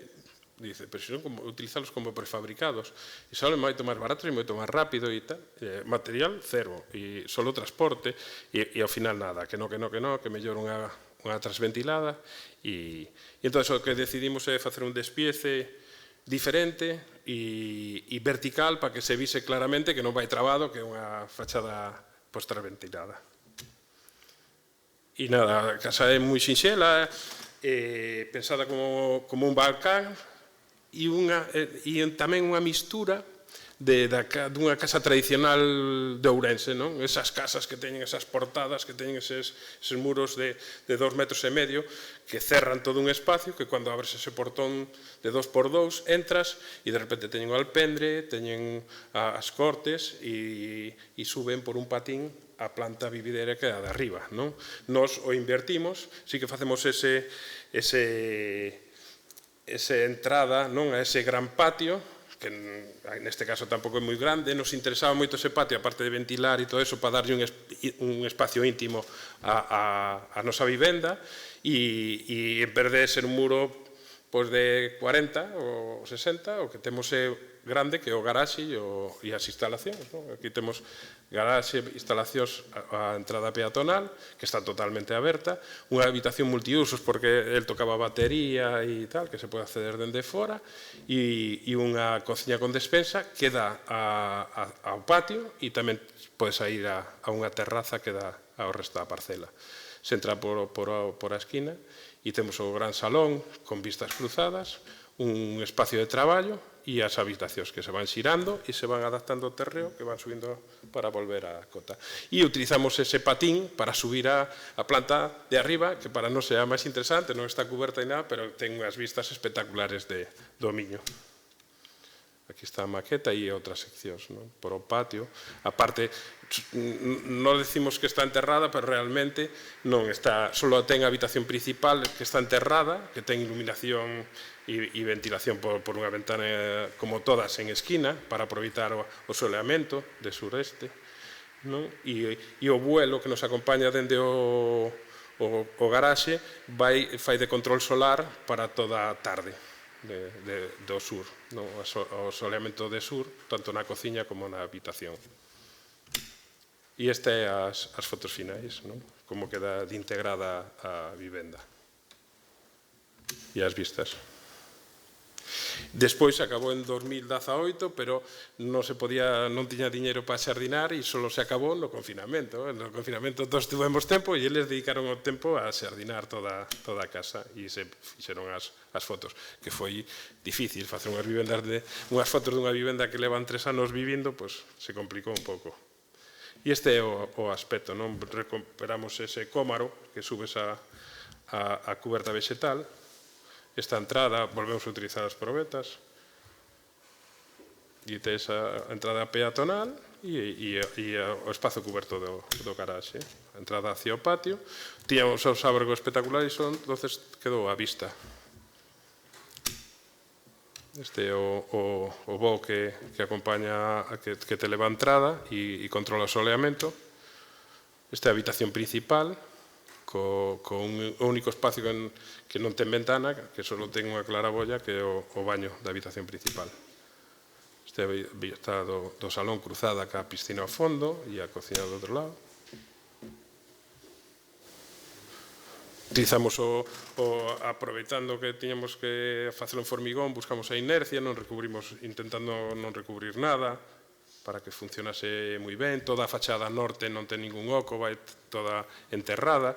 dice, pero si non, utilizalos como prefabricados. E salen moito máis baratos e moito máis rápido e tal. Material, cero. E solo transporte. E ao final nada, que mellor unha transventilada. E entón, o que decidimos é facer un despiece diferente e vertical para que se vise claramente que non vai trabado, que é unha fachada transventilada. E nada, a casa é moi sinxela, pensada como un balcán e tamén unha mistura dunha casa tradicional de Ourense, non? Esas casas que teñen esas portadas, que teñen eses muros de 2,5 metros, que cerran todo un espacio, que cando abres ese portón de 2x2 entras e de repente teñen o alpendre, teñen as cortes e suben por un patín a planta vividera que é a de arriba, non? Nos o invertimos, sí que facemos esa entrada, non, a ese gran patio, que neste caso tampouco é moi grande, nos interesaba moito ese patio, aparte de ventilar e todo eso, para darlle un espacio íntimo a nosa vivenda, e en vez de ser un muro de 40 ou 60, o que temos é grande, que é o garaxe e as instalacións. Aquí temos garaxe, instalacións, a entrada peatonal, que está totalmente aberta, unha habitación multiusos, porque el tocaba batería e tal, que se pode acceder dende fora, e unha cociña con despensa que dá ao patio, e tamén podes ir a unha terraza que dá ao resto da parcela. Se entra por a esquina, e temos o gran salón con vistas cruzadas, un espacio de traballo e as habitacións que se van xirando e se van adaptando ao terreo, que van subindo para volver á cota. E utilizamos ese patín para subir a planta de arriba, que para nós é a máis interesante, non está cuberta e nada, pero ten unhas vistas espectaculares do Miño. Aquí está a maqueta e outras seccións, por o patio. A parte, non decimos que está enterrada, pero realmente non está, só ten a habitación principal que está enterrada, que ten iluminación e ventilación por unha ventana como todas en esquina, para aproveitar o soleamento de sureste. E o vuelo que nos acompaña dende o garaxe fai de control solar para toda a tarde do sur, o soleamento de sur, tanto na cociña como na habitación. E esta é as fotos finais, como queda de integrada a vivenda. E as vistas. Despois acabou en 2018, pero non tiña diñeiro para xardinar e só se acabou no confinamento. No confinamento todos tivemos tempo e eles dedicaron o tempo a xardinar toda a casa e se fixeron as fotos, que foi difícil facer unhas fotos dunha vivenda que levan 3 anos vivindo, pois se complicou un pouco. E este é o aspecto, non? Recuperamos ese cómaro que subes a cuberta vegetal. Esta entrada, volvemos a utilizar as probetas, e tes a entrada peatonal e o espazo coberto do garaxe. A entrada hacia o patio. Tiñamos os ábragos espectaculares, entonces quedou á vista. Este é o voo que acompaña, que te leva a entrada e controla o soleamento. Esta é a habitación principal, con un único espacio que non ten ventana, que só ten unha claraboia, que é o baño da habitación principal. Este está do salón cruzada ca piscina ao fondo e a cociña do outro lado. Utilizamos aproveitando que tiñamos que facer un formigón, buscamos a inercia, intentando non recubrir nada, para que funcionase moi ben. Toda a fachada norte non ten ningún oco, vai toda enterrada.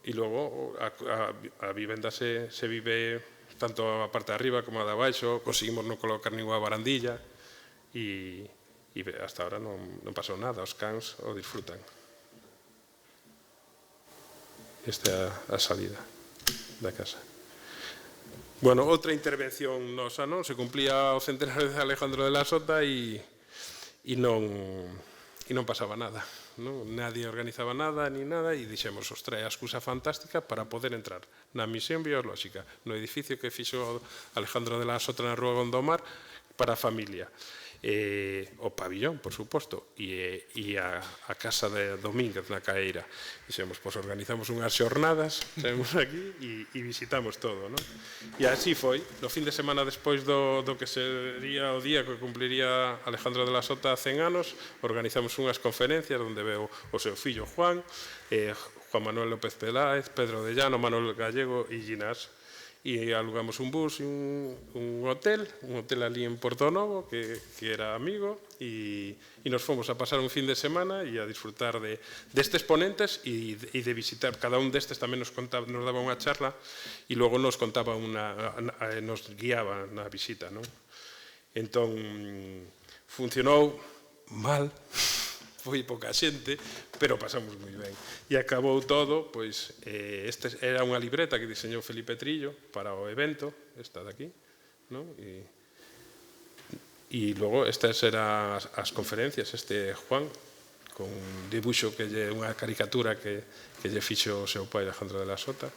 E logo a vivenda se vive tanto a parte de arriba como a de abaixo. Conseguimos non colocar ninguna barandilla e hasta ahora non pasou nada, os cans o disfrutan. Esta é a salida da casa. Bueno, outra intervención nosa, non? Se cumplía o centenario de Alejandro de la Sota e non pasaba nada. Nadie organizaba nada ni nada e dixemos, ostra, é a excusa fantástica para poder entrar na misión biolóxica no edificio que fixo Alejandro de la Sota na Rúa Gondomar para a familia. O pabillón, por suposto, e a casa de Domínguez na Caeira. Dixemos, pois organizamos unhas xornadas, saímos aquí e visitamos todo, non? E así foi. No fin de semana despois do que sería o día que cumpliría Alejandro de la Sota 100 anos, organizamos unhas conferencias onde veo o seu fillo Juan, Juan Manuel López Peláez, Pedro de Llano, Manuel Gallego e Ginás. E alugamos un bus e un hotel ali en Porto Novo, que era amigo, e nos fomos a pasar un fin de semana e a disfrutar destes ponentes e de visitar. Cada un destes tamén nos daba unha charla e logo nos contaba nos guiaba na visita, non? Entón, funcionou mal, foi pouca xente, pero pasamos moi ben. E acabou todo, pois, esta era unha libreta que diseñou Felipe Trillo para o evento, esta de aquí, non? E logo estas eran as conferencias, este Juan, con un dibuixo que lle unha caricatura que lle fixo o seu pai Alejandro de la Sota.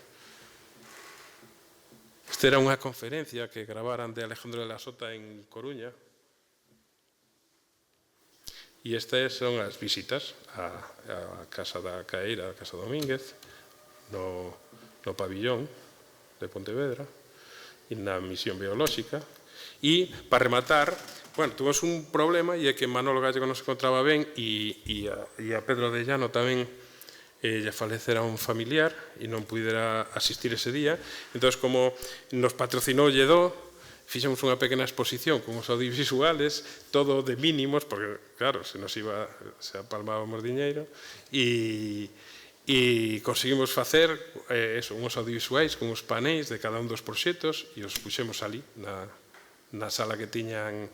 Esta era unha conferencia que gravaran de Alejandro de la Sota en Coruña. E estas son as visitas á Casa da Caeira, a Casa Domínguez, no pabillón de Pontevedra, e na misión biolóxica. E, para rematar, tuvemos un problema, e é que Manolo Gallego non se encontraba ben, e a Pedro de Llano tamén lle falecera un familiar, e non pudera asistir ese día. Entón, como nos patrocinou Lledó, fixemos unha pequena exposición con os audiovisuales, todo de mínimos, porque, claro, se apalmábamos diñeiro, e conseguimos facer uns audiovisuais con os panéis de cada un dos proxectos e os puxemos ali, na sala que tiñan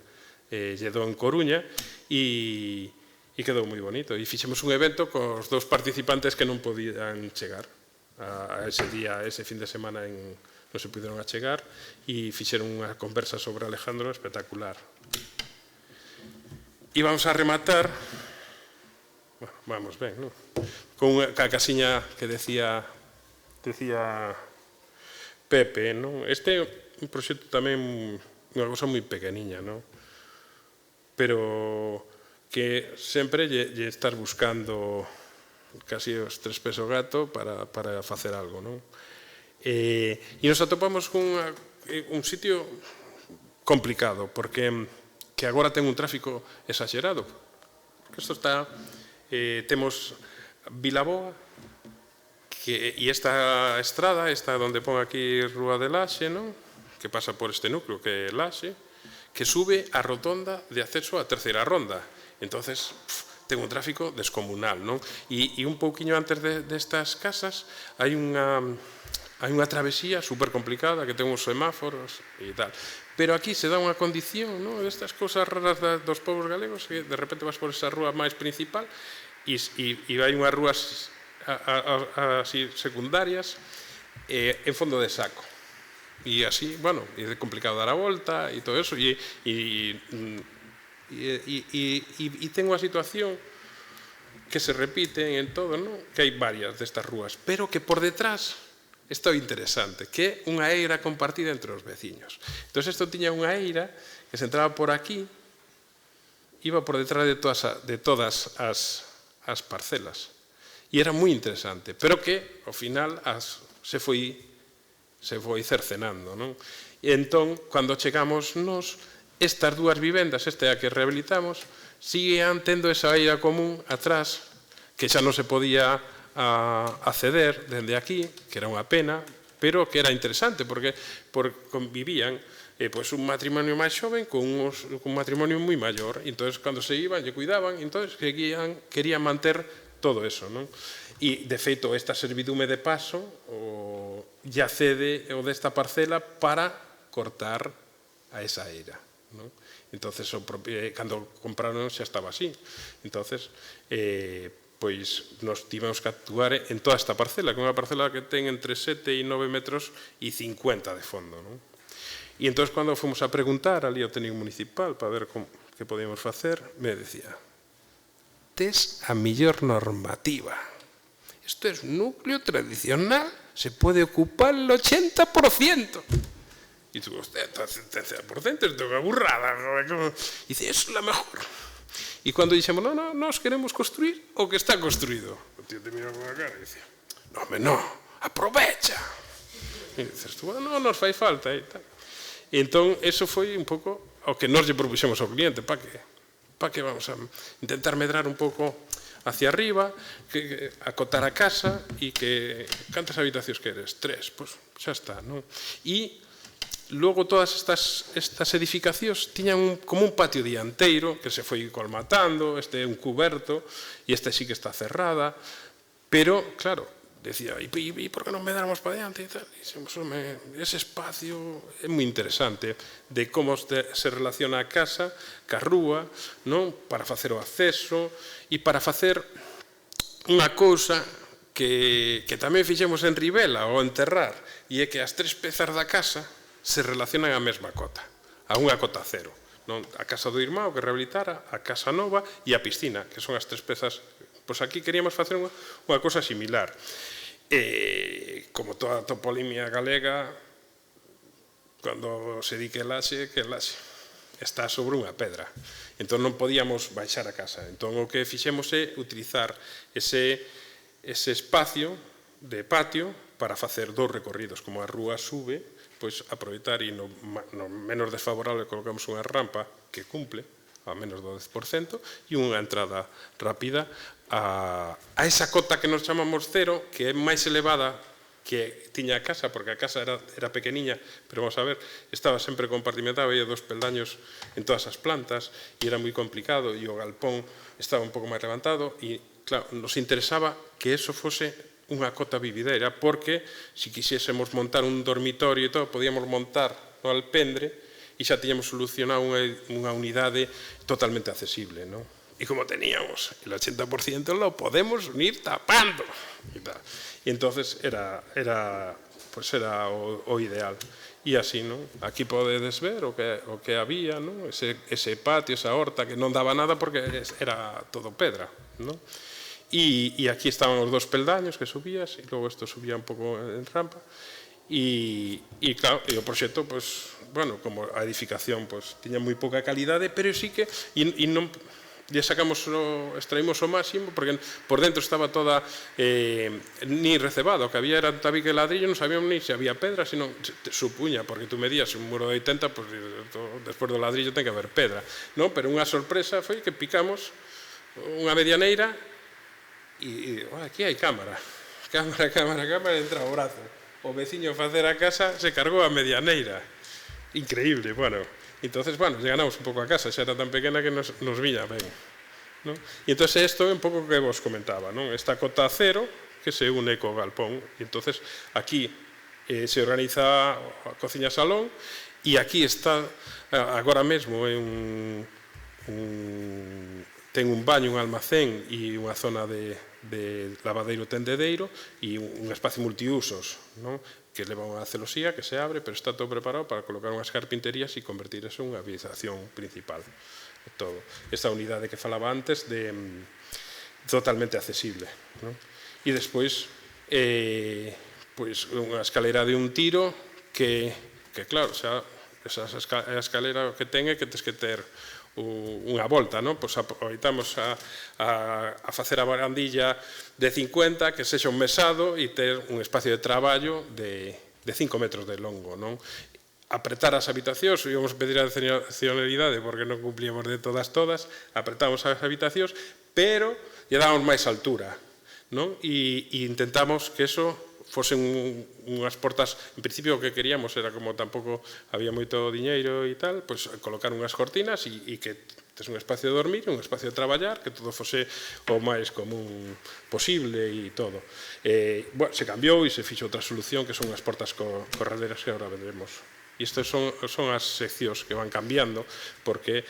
Lledó en Coruña, e quedou moi bonito. E fixemos un evento cos dous participantes que non podían chegar a ese día, ese fin de semana non se puderon achegar, e fixeron unha conversa sobre Alejandro espectacular. E vamos a rematar, vamos ben, non? Con a casiña que decía Pepe, non? Este é un proxecto tamén, unha cosa moi pequeniña, non? Pero que sempre lle estás buscando casi os 3 pés ao gato para facer algo, non? E nos atopamos con un sitio complicado, porque que agora ten un tráfico exagerado. Isto está, temos Vilaboa, e esta estrada, esta onde pon aquí Rúa de Laxe, non? que pasa por este núcleo, que é Laxe, que sube a rotonda de acceso á terceira ronda. Entonces, ten un tráfico descomunal, non? E un pouquiño antes destas casas hai unha travesía super complicada que ten uns semáforos e tal. Pero aquí se dá unha condición, non? Destas cousas raras dos povos galegos, que de repente vas por esa rúa máis principal e hai unhas rúas así secundarias en fondo de saco. E así, bueno, é complicado dar a volta e todo eso, e ten unha situación que se repite en todo, non? Que hai varias destas rúas, pero que por detrás está o interesante, que é unha eira compartida entre os veciños. Entón, isto tiña unha eira que se entraba por aquí, iba por detrás de todas as parcelas. E era moi interesante, pero que, ao final, se foi cercenando, non? E entón, cando chegamos nos, estas dúas vivendas, esta é a que rehabilitamos, siguen tendo esa eira común atrás, que xa non se podía acceder dende aquí, que era unha pena, pero que era interesante, porque convivían un matrimonio máis xoven con un matrimonio moi maior, e entón, cando se iban, lle cuidaban, e entón, querían manter todo eso, non? E, de feito, esta servidume de paso ya cede o desta parcela para cortar a esa eira, non? Entonces, cando compraron xa estaba así. Entonces, pois nos tivemos que actuar en toda esta parcela, que é unha parcela que ten entre 7 e 9 metros e 50 de fondo, non? E entón, cando fomos a preguntar ali ao técnico municipal para ver que podíamos facer, me decía: tes a mellor normativa. Isto é un núcleo tradicional, se pode ocupar el 80%. E tú, hostia, 70%, isto é unha burrada. E dice, es la mejor. E cando dixemos, no, nos queremos construir o que está construído. O tío te mira con a cara e dice, no, aprovecha. E dices, no, nos fai falta. E entón, eso foi un pouco o que nos lle propuxemos ao cliente, para que vamos a intentar medrar un pouco hacia arriba, acotar a casa e que cantas habitacións queres? 3, pois xa está, non? E logo todas estas edificacións tiñan como un patio dianteiro que se foi colmatando, este é un cuberto e este sí que está cerrada, pero, claro, decía, e por que non medramos para diante? E dixemos, ese espacio é moi interesante de como se relaciona a casa ca rúa, non? Para facer o acceso e para facer unha cousa que tamén fixemos en Ribela ou en Terrar, e é que as 3 pezas da casa se relacionan á mesma cota, a unha cota cero. A casa do irmão que rehabilitara, a casa nova e a piscina, que son as 3 pezas. Pois aquí queríamos facer unha cousa similar. Como toda a toponimia galega, cando se di que Laxe está sobre unha pedra. Entón non podíamos baixar a casa. Entón o que fixemos é utilizar ese espacio de patio para facer 2 recorridos. Como a rúa sube, pois aproveitar e no menos desfavorable colocamos unha rampa que cumple a menos do 10% e unha entrada rápida a esa cota que nos chamamos cero, que é máis elevada que tiña a casa, porque a casa era pequeniña, pero vamos a ver, estaba sempre compartimentada, había 2 peldaños en todas as plantas e era moi complicado e o galpón estaba un pouco máis levantado e, claro, nos interesaba que eso fose unha cota vivideira, porque se quixésemos montar un dormitorio e todo, podíamos montar no alpendre e xa tiñamos solucionado unha unidade totalmente accesible, non? E como teníamos el 80% lo podemos unir tapando. E entonces era o ideal. E así, non? Aquí podedes ver o que había, non? Ese patio, esa horta que non daba nada porque era todo pedra, non? E aquí estaban os 2 peldaños que subías e logo isto subía un pouco en rampa. E claro, o proxecto, pois, bueno, como a edificación tiña moi pouca calidade, pero sí que non lle extraímos o máximo, porque por dentro estaba toda ni recebada, o que había era un tabique de ladrillo, non sabíamos ni se había pedra, sino supuña, porque tú medías un muro de 80, pues despois do ladrillo ten que haber pedra, non? Pero unha sorpresa foi que picamos unha medianeira e aquí hai cámara, entra o brazo. O veciño a facer a casa se cargou a medianeira. increíble, bueno. Entonces, bueno, llegamos un pouco a casa, xa era tan pequena que nos viña ben. ¿No? E entón isto é un pouco que vos comentaba, non? Esta cota cero que se une co galpón. E entón aquí se organiza a cociña salón e aquí está, agora mesmo, ten un baño, un almacén e unha zona de lavadeiro tendedeiro e un espacio multiusos, non? Que leva unha celosía que se abre, pero está todo preparado para colocar unhas carpinterías e convertir eso en unha habitación principal. Todo. Esta unidade que falaba antes totalmente accesible. Non? E despois, unha escalera de un tiro que claro, esa escalera que ten é que tens que ter unha volta, non? Pois aproveitamos a facer a barandilla de 50, que sexa un mesado e ter un espacio de traballo de 5 metros de longo, non? Apretar as habitacións, íbamos a pedir a excepcionalidade porque non cumplíamos de todas, apretamos as habitacións, pero lle damos máis altura, non? E intentamos que eso fosen unhas portas, en principio o que queríamos era, como tampouco había moito diñeiro e tal, pois colocar unhas cortinas e que tes un espacio de dormir, un espacio de traballar, que todo fose o máis común posible e todo. Bueno, se cambiou e se fixo outra solución que son as portas correderas que agora vendremos. E estas son as seccións que van cambiando porque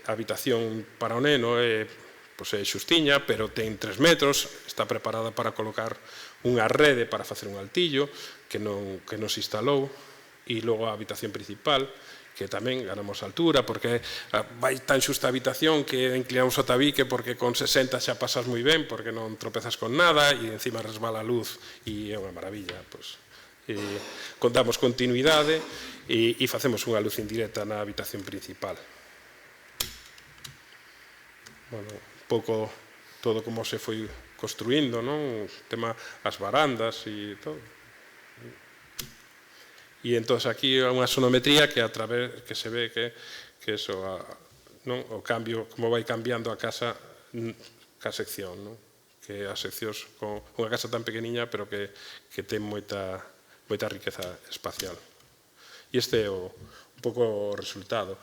a habitación para o neno é xustiña, pero ten 3 metros, está preparada para colocar unha rede para facer un altillo que non se instalou, e logo a habitación principal, que tamén ganamos altura, porque vai tan xusta a habitación que inclinamos o tabique porque con 60 xa pasas moi ben, porque non tropezas con nada e encima resbala a luz e é unha maravilla. Contamos continuidade e facemos unha luz indirecta na habitación principal. Bueno, un pouco todo como se foi construindo, non? O tema das barandas e todo. E entón aquí hai unha sonometría que se ve que eso, o cambio, como vai cambiando a casa ca sección, non? Que as seccións con unha casa tan pequeniña pero que ten moita riqueza espacial. E este é un pouco o resultado.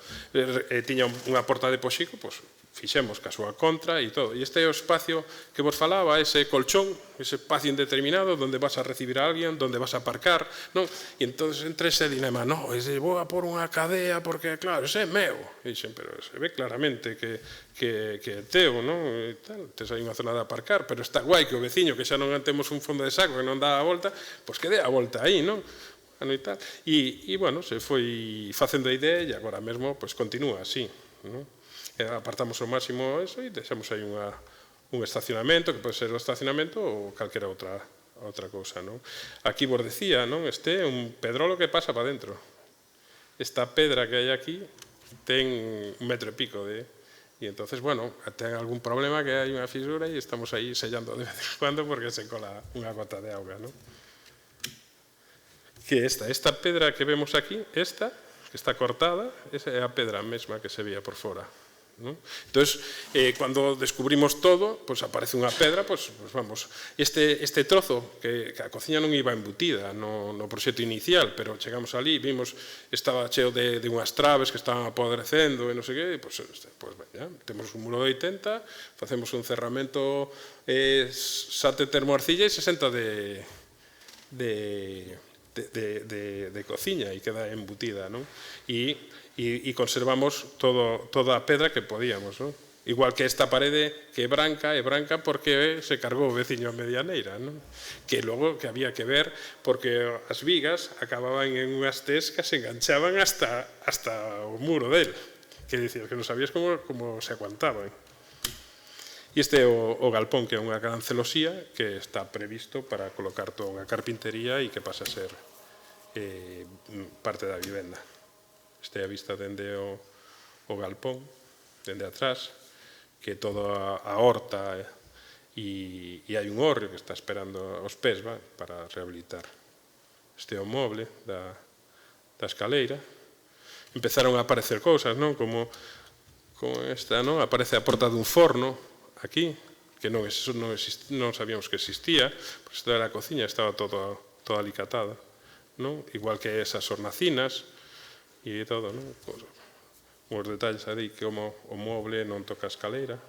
Tiña unha porta de poxico, pois fixemos ca súa contra e todo. E este é o espacio que vos falaba, ese colchón, ese espacio indeterminado onde vas a recibir a alguén, onde vas a aparcar, non? E entón entre ese dilema, non, vou a por unha cadea porque, claro, ese é meu. E dixen, pero se ve claramente que é teu, non? E tal, tes aí unha zona de aparcar, pero está guai que o veciño, que xa non temos un fondo de saco que non dá a volta, pois que dé a volta aí, non? E, bueno, se foi facendo a idea e agora mesmo continúa así, non? Apartamos ao máximo eso e deixamos aí un estacionamento, que pode ser o estacionamento ou calquera outra cousa, non? Aquí vos decía, non? Este é un pedrolo que pasa para dentro. Esta pedra que hai aquí ten 1,5 metros e entonces, bueno, ten algún problema que hai unha fisura e estamos aí sellando de vez en cuando porque se cola unha gota de auga, non? Que esta pedra que vemos aquí, esta, que está cortada, esa é a pedra mesma que se vía por fora. Entón, cando descubrimos todo, aparece unha pedra, vamos, este trozo, que a cociña non iba embutida no proxecto inicial, pero chegamos ali, vimos, estaba cheo de unhas traves que estaban apodrecendo e non sei que, temos un muro de 80, facemos un cerramento 7 termoarcilla e 60 de cociña e queda embutida, non? E conservamos toda a pedra que podíamos, non? Igual que esta parede que é branca porque se cargou o veciño a medianeira, non? Que logo que había que ver porque as vigas acababan en unhas tes que se enganchaban hasta o muro del, que dicías que non sabías como se aguantaban. E este é o galpón, que é unha gran celosía que está previsto para colocar toda unha carpintería e que pasa a ser parte da vivenda. Este é a vista dende o galpón, dende atrás, que toda a horta e hai un hórreo que está esperando aos pés para rehabilitar. Este é o moble da escaleira. Empezaron a aparecer cousas, non? Como esta, non? Aparece a porta dun forno aquí, que non sabíamos que existía, pois esta era a cociña, estaba toda alicatada, non? Igual que esas hornacinas, e todo, non? Os detalles aí como o moble non toca a escaleira.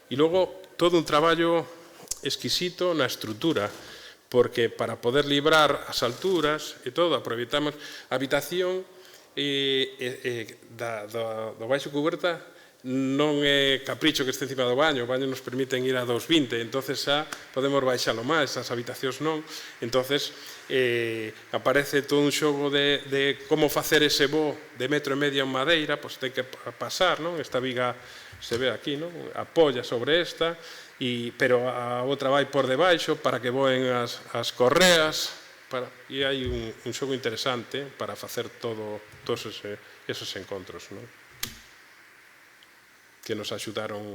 E logo todo un traballo exquisito na estrutura, porque para poder librar as alturas e todo, aproveitamos a habitación do baixo cuberta non é capricho que este encima do baño, o baño nos permiten ir a 2,20, entonces xa podemos baixalo máis, as habitacións non, entonces aparece todo un xogo de como facer ese voo de 1,5 metros en madeira, pois ten que pasar, non? Esta viga se ve aquí, non? Apoia sobre esta, pero a outra vai por debaixo para que voen as correas, e hai un xogo interesante para facer todos esos encontros, non? Que nos axudaron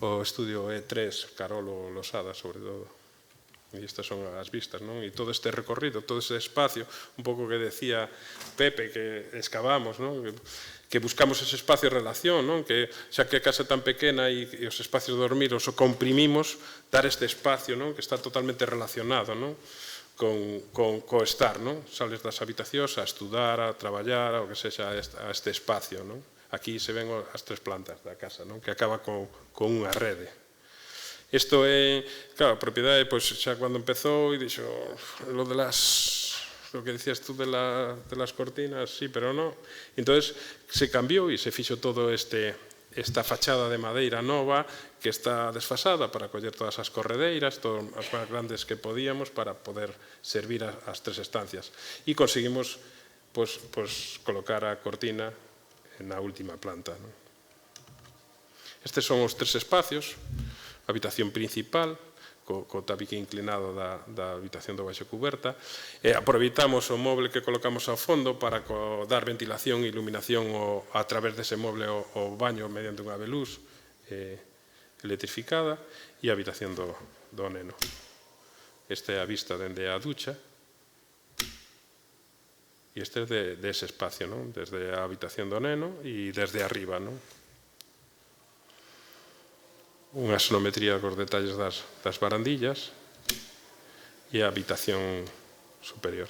o estudio E3, Carolo Losada, sobre todo. E estas son as vistas, non? E todo este recorrido, todo ese espacio, un pouco que decía Pepe, que excavamos, non? Que buscamos ese espacio de relación, non? Que xa que a casa é tan pequena e os espacios de dormir os comprimimos, dar este espacio, non? Que está totalmente relacionado, non? Co estar, non? Sales das habitacións a estudar, a traballar, o que sexa a este espacio, non? Aquí se ven as 3 plantas da casa, non? Que acaba con unha rede. Isto é, claro, a propiedade, pois xa cando empezou e dixo, lo que decías tú de las cortinas, sí, pero no. Entonces se cambiou e se fixo todo esta fachada de madeira nova que está desfasada para coller todas as corredeiras, todas as máis grandes que podíamos para poder servir as 3 estancias. E conseguimos colocar a cortina na última planta. Estes son os 3 espacios, a habitación principal, co tabique inclinado da habitación do baixo cuberta. Aproveitamos o moble que colocamos ao fondo para dar ventilación e iluminación a través dese moble ao baño mediante unha veluz electrificada e a habitación do neno. Esta é a vista dende a ducha. E este é dese espacio, non? Desde a habitación do neno e desde arriba, non? Unha sonometría cos detalles das barandillas e a habitación superior.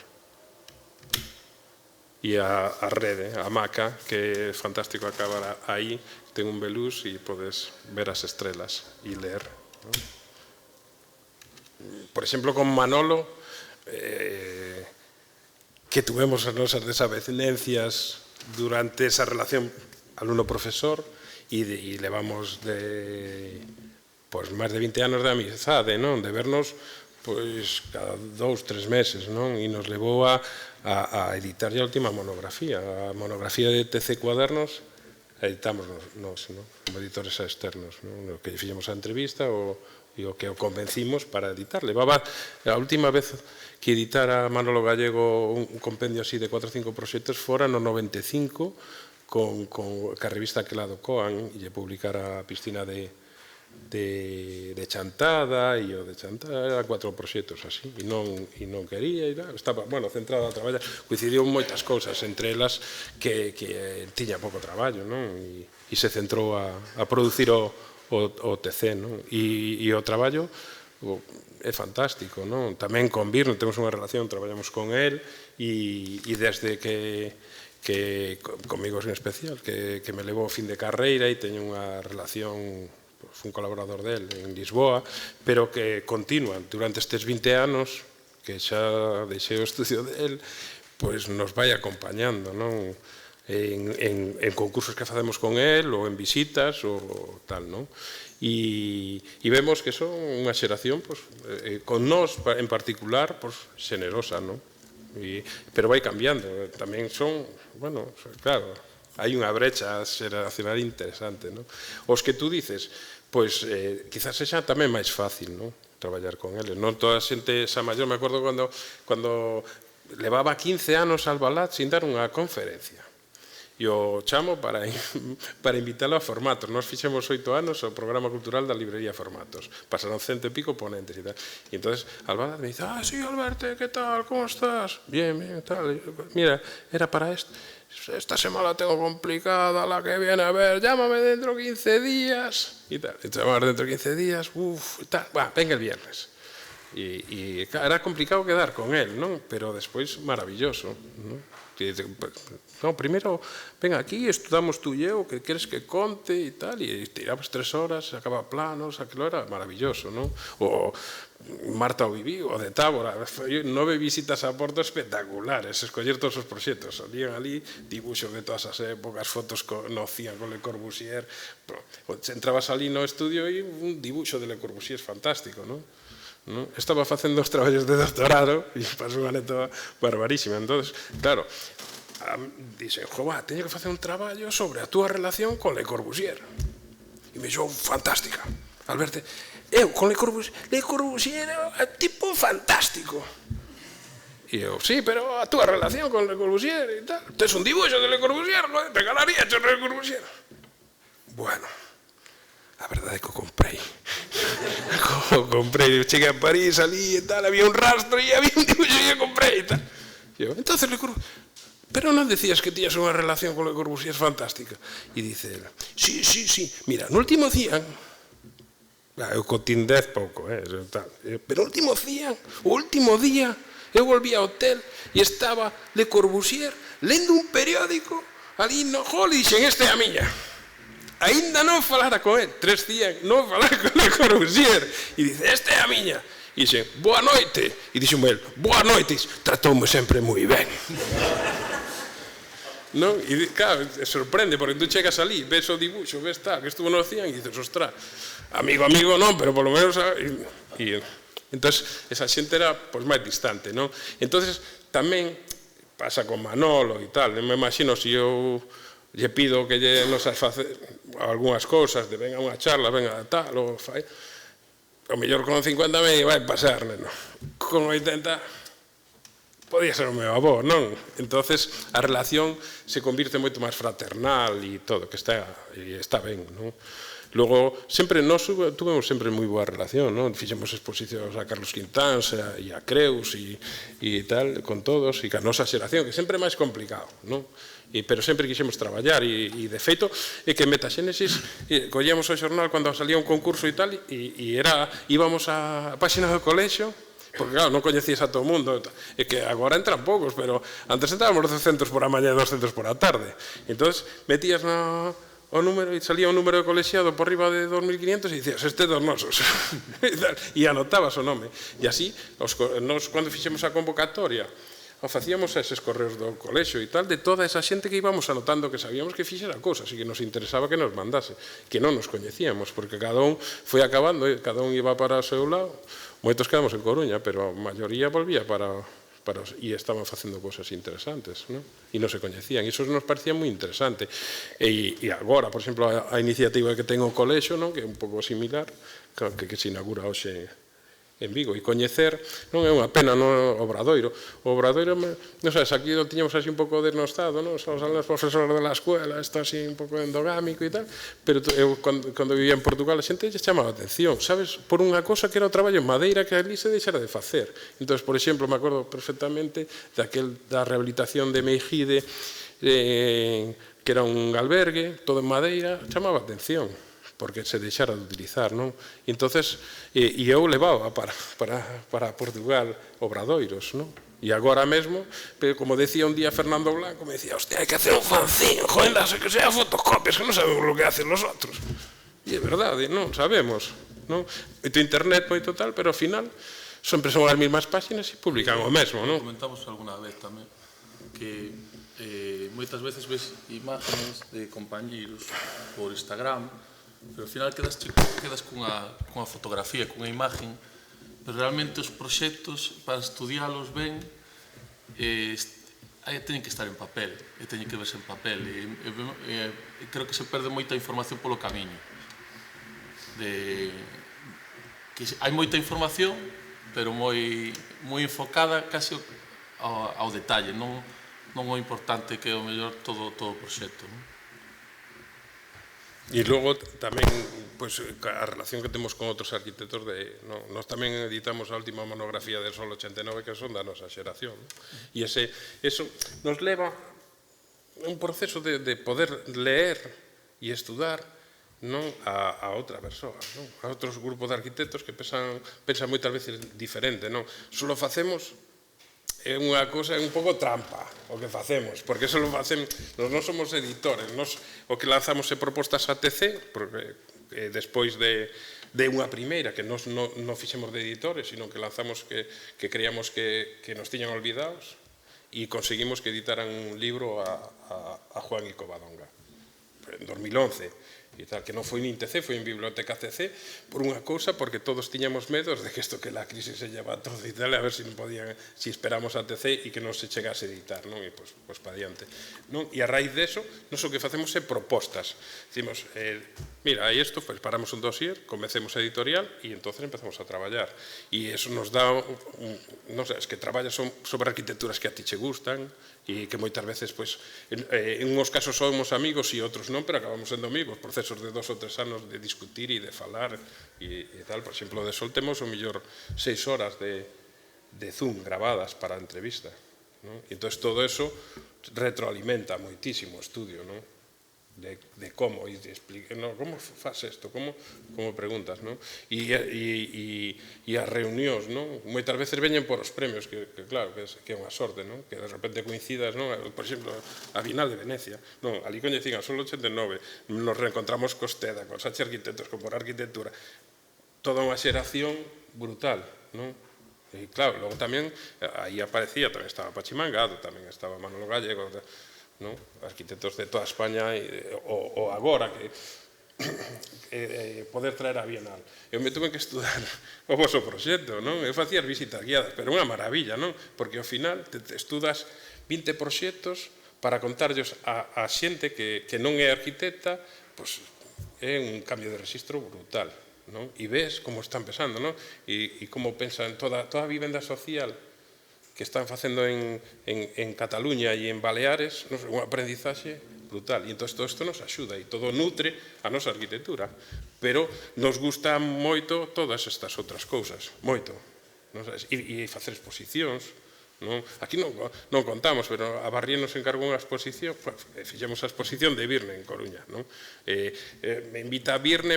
E a rede, a hamaca, que é fantástico acabar aí, ten un veluz e podes ver as estrelas e ler. Por exemplo, con Manolo, que tuvemos as nosas desavenencias durante esa relación alumno-profesor e levamos máis de 20 anos de amizade, non? De vernos cada 2-3 meses, non? E nos levou a editar a última monografía. A monografía de TC Cuadernos a editamos nos, como editores externos, non? O que fixemos a entrevista e o que o convencimos para editar. Levaba a última vez que editara Manolo Gallego un compendio así de 4 ou 5 proxectos fora no 95 ca revista que la do Coan e lle publicara a Piscina de Chantada e o de Chantada eran 4 proxectos así e non quería estaba, centrado a traballar, coincidiu moitas cousas entre elas que tiña pouco traballo, non? E se centrou a producir o TC, non? E o traballo é fantástico, non? Tamén con Virno temos unha relación, traballamos con él e desde que comigo en especial, que me levou ao fin de carreira e teño unha relación, fui un colaborador del en Lisboa, pero que continúa durante estes 20 anos que xa deixei o estudio del, pois nos vai acompañando, non? En concursos que facemos con él ou en visitas ou tal, non? E vemos que son unha xeración, con nós en particular, xenerosa, non? Pero vai cambiando, tamén son, claro, hai unha brecha xeracional interesante, non? Os que tú dices, pois quizás sexa tamén máis fácil, non? Traballar con eles, non toda a xente xa maior, me acordo cando levaba 15 anos Albalat sin dar unha conferencia. E o chamo para invitalo a Formatos. Nós fixemos 8 anos o programa cultural da librería Formatos. Pasaron 100 e pico ponentes e tal. E entonces Albalat me dice, sí, Alberto, ¿qué tal? ¿Cómo estás? Bien, tal. Mira, era para esto. Esta semana tengo complicada, la que viene a ver, llámame dentro de 15 días. Y tal. Y te llamas dentro de 15 días, tal. Venga el viernes. E era complicado quedar con él, non? Pero despois maravilloso, non? No, primeiro, ven aquí, estudamos tú e eu, que queres que conte e tal, e tirabas 3 horas, sacaba planos, aquilo era maravilloso, non? O Marta o Viví, o de Tábora, 9 visitas a Porto espectaculares, escoller todos os proxectos, salían ali dibuxos de todas as épocas, fotos no Cían con Le Corbusier, entrabas ali no estudio e un dibuxo de Le Corbusier fantástico, non? Estaba facendo os traballos de doctorado e pasou unha neta barbarísima. Entón, claro, dixen, teño que facer un traballo sobre a túa relación con Le Corbusier. E me dixo, fantástica. Alberto, eu con Le Corbusier é tipo fantástico. E eu, sí, pero a túa relación con Le Corbusier e tal. Tes un dibuixo de Le Corbusier, regalaría de Le Corbusier. Bueno, a verdade é que o comprei. Cheguei a París, salí e tal, había un rastro e había un dibuixo e o comprei e tal. Entonces Le Corbusier, pero non decías que tías unha relación con Le Corbusier fantástica? E dice ela, sí, mira, no último Cían, eu cotín 10 pouco, pero o último día, eu volví ao hotel e estaba Le Corbusier lendo un periódico ali no hall e dixen, este é a miña. Ainda non falara con el, 3 días non falara con Le Corbusier. E dice, esta é a miña. E dixe, boa noite. E dixo el, boa noite. Tratoume sempre moi ben. Non? E claro, sorprende, porque tú chegas ali, ves o dibuixo, ves tal, que estuvo no Cían, e dices, ostras, amigo non, pero polo menos... Entón, esa xente era máis distante, non? Entón, tamén pasa con Manolo e tal, me imagino se eu... lle pido que nos facer algunhas cousas, de venga unha charla, venga tal, o fai, o mellor con 50 me vai pasar, neno. Con 80 podía ser o meu avó, non? Entonces a relación se convirte moito máis fraternal e todo, que está ben, non? Logo, nós tuvemos sempre moi boa relación, non? Fixemos exposicións a Carlos Quintáns e a Creus e tal, con todos, e que a nosa xeración, que sempre é máis complicado, non? Pero sempre quixemos traballar e de feito é que en Metaxénesis collíamos o xornal cando salía un concurso e tal e íbamos á páxina do colexio porque claro, non coñecías a todo o mundo e que agora entran poucos, pero antes entrábamos 200 por a mañá e 200 por a tarde. Entón metías o número e salía un número de colexiado por riba de 2.500 e dicías, este é dos nosos e anotabas o nome e así, nos cando fixemos a convocatoria facíamos eses correos do colexio e tal, de toda esa xente que íbamos anotando que sabíamos que fixera cousas e que nos interesaba que nos mandase, que non nos coñecíamos, porque cada un foi acabando, cada un iba para o seu lado, moitos quedamos en Coruña, pero a maioría volvía e estaban facendo cousas interesantes, non? E non se coñecían, e iso nos parecía moi interesante. E agora, por exemplo, a iniciativa que ten o colexio, non? Que é un pouco similar, que se inaugura hoxe en Vigo, e coñecer non é unha pena no Obradoiro. O Obradoiro, non sabes, aquí lo tiñamos así un pouco denostado, non? Somos os profesores de la escuela, isto así un pouco endogámico e tal, pero eu, cando vivía en Portugal, a xente lle chamaba a atención, sabes, por unha cosa que era o traballo en madeira que ali se deixara de facer. Entón, por exemplo, me acordo perfectamente da rehabilitación de Meijide, que era un albergue, todo en madeira, chamaba a atención, porque se deixara de utilizar, non? Entonces, e eu levaba para Portugal obradoiros, non? E agora mesmo, como decía un día Fernando Blanco, me decía, hostia, hai que hacer un fanzín, joder, que sea fotocopias, que non sabemos lo que hacen los otros. E é verdade, non sabemos, non? E tu internet moito tal, pero ao final sempre son as mesmas páxinas e publican o mesmo, non? Comentamos alguna vez tamén que moitas veces ves imágenes de compañeiros por Instagram, pero ao final quedas cunha fotografía, cunha imagen, pero realmente os proxectos para estudiálos ben teñen que estar en papel, teñen que verse en papel, e creo que se perde moita información polo camiño. Hai moita información, pero moi enfocada case ao detalle, non o importante que é o mellor todo o proxecto, non? E logo tamén a relación que temos con outros arquitectos, nós tamén editamos a última monografía del Sol 89 que son da nosa xeración, e eso nos leva a un proceso de poder leer e estudar non a outra persoa, non? A outros grupos de arquitectos que pensan moitas veces diferente, non? Só facemos é unha cousa, é un pouco trampa o que facemos, porque só facemos, nos non somos editores, o que lanzamos é propostas a TC, porque despois de unha primeira que non fixemos de editores, sino que lanzamos que creíamos que nos tiñan olvidados e conseguimos que editaran un libro a Juan y Covadonga en 2011 e tal, que non foi nin TC, foi en Biblioteca CC por unha cousa, porque todos tiñamos medos de que isto que la crisis se lleva todo e tal, a ver se non podían, se esperamos a TC e que non se chegase a editar, non? E pois pa diante, non? E a raíz deso, nos o que facemos é propostas. Dicimos, mira, aí isto, pois paramos un dossier, convencemos a editorial e entonces empezamos a traballar. E eso nos dá, non sei, es que traballas sobre arquitecturas que a ti che gustan e que moitas veces, pois, en uns casos somos amigos e outros non, pero acabamos sendo amigos, procesos de 2 ou 3 anos de discutir e de falar e tal. Por exemplo, de Sol temos o mellor 6 horas de Zoom grabadas para a entrevista, non? E entón todo eso retroalimenta moitísimo o estudio, non? De como, e de explicar, non, como faz isto, como preguntas, non? E as reunións, non? Moitas veces veñen por os premios, que claro, que é unha sorte, non? Que de repente coincidas, non? Por exemplo, a Bienal de Venecia, non? Ali coñecín a Sol 89, nos reencontramos cos TEDA, cos H arquitectos, con Por Arquitectura, toda unha xeración brutal, non? E claro, logo tamén, aí aparecía, tamén estaba Pachimangado, tamén estaba Manolo Gallego, non? Arquitectos de toda España ou agora que poder traer a Bienal. Eu me tuve que estudar o vosso proxecto, non? Eu facía as visitas guiadas, pero unha maravilla, non? Porque ao final te estudas 20 proxectos para contarllos a xente que non é arquitecta, pois é un cambio de registro brutal, non? E ves como están pensando, non? E como pensan toda a vivenda social que están facendo en Cataluña e en Baleares, un aprendizaxe brutal. E entón todo isto nos axuda e todo nutre a nosa arquitectura. Pero nos gusta moito todas estas outras cousas, moito. E facer exposicións. Aquí non contamos, pero a Barrié nos encargou unha exposición, fixemos a exposición de Virne en Coruña. Me invita a Virne,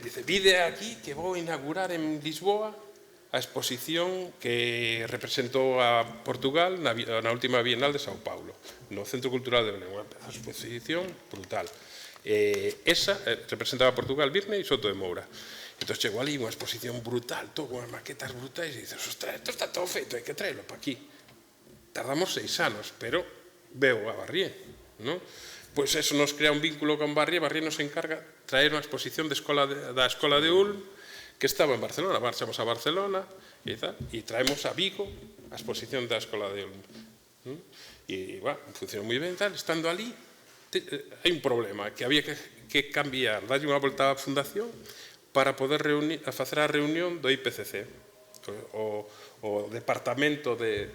dice, vide aquí que vou inaugurar en Lisboa a exposición que representou a Portugal na última Bienal de Sao Paulo, no Centro Cultural de Belén, unha exposición brutal. Esa representaba a Portugal, Virne e Soto de Moura. Entón chegou ali unha exposición brutal, todo con as maquetas brutais, e dices, ostras, isto está todo feito, hai que traerlo para aquí. Tardamos 6 anos, pero veo a Barrié, non? Pois eso nos crea un vínculo con Barrié, Barrié nos encarga traer unha exposición da Escola de Ulm, que estaba en Barcelona, marchamos a Barcelona e traemos a Vigo a exposición da Escola de Ulm. E, bueno, funcionou moi ben, estando ali, hai un problema, que había que cambiar, darlle unha volta á fundación para poder facer a reunión do IPCC, o Departamento de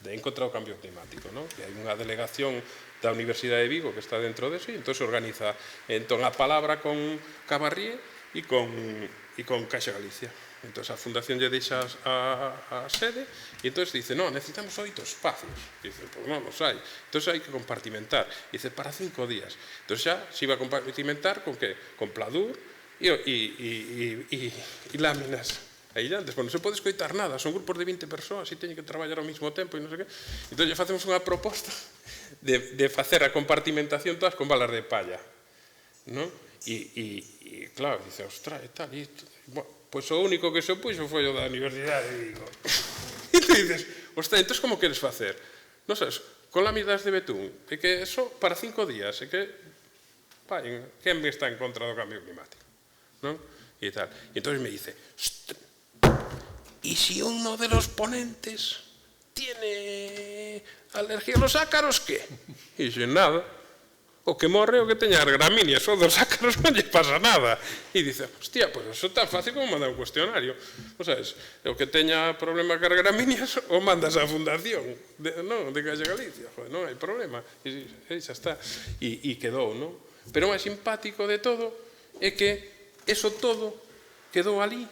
en contra do cambio climático, que hai unha delegación da Universidade de Vigo que está dentro deso e entón se organiza entón a palabra con Cabarrié e con Caixa Galicia. Entón a fundación lle deixa a sede e entón dice, non, necesitamos 8 espacios. Dice, pois non os hai. Entón hai que compartimentar. Dice, para 5 días. Entón xa se iba a compartimentar con que? Con pladur e láminas aillantes, non se pode escoitar nada, son grupos de 20 persoas e teñen que traballar ao mesmo tempo e non sei que. Entón lle facemos unha proposta de facer a compartimentación todas con balas de palla, non? E claro, dice, ostras, e tal, e pois o único que se opuxo foi o da Universidade de Vigo. E tú dices, ostras, entón como queres facer? Non sabes, con láminas de betún, e que eso para 5 días, e que, quen está en contra do cambio climático, non? E tal, e entón me dice, ¿y si uno de los ponentes tiene alergia a los ácaros, qué? Y dice, nada. O que morre o que teña as gramíneas, o dos ácaros non lle pasa nada. E dice, hostia, pues eso é tan fácil como mandar un cuestionario. O sabes, o que teña problema con as gramíneas o mandas á fundación de Caixa Galicia. Joder, non hai problema. E xa está. E quedou, non? Pero o máis simpático de todo é que eso todo quedou ali.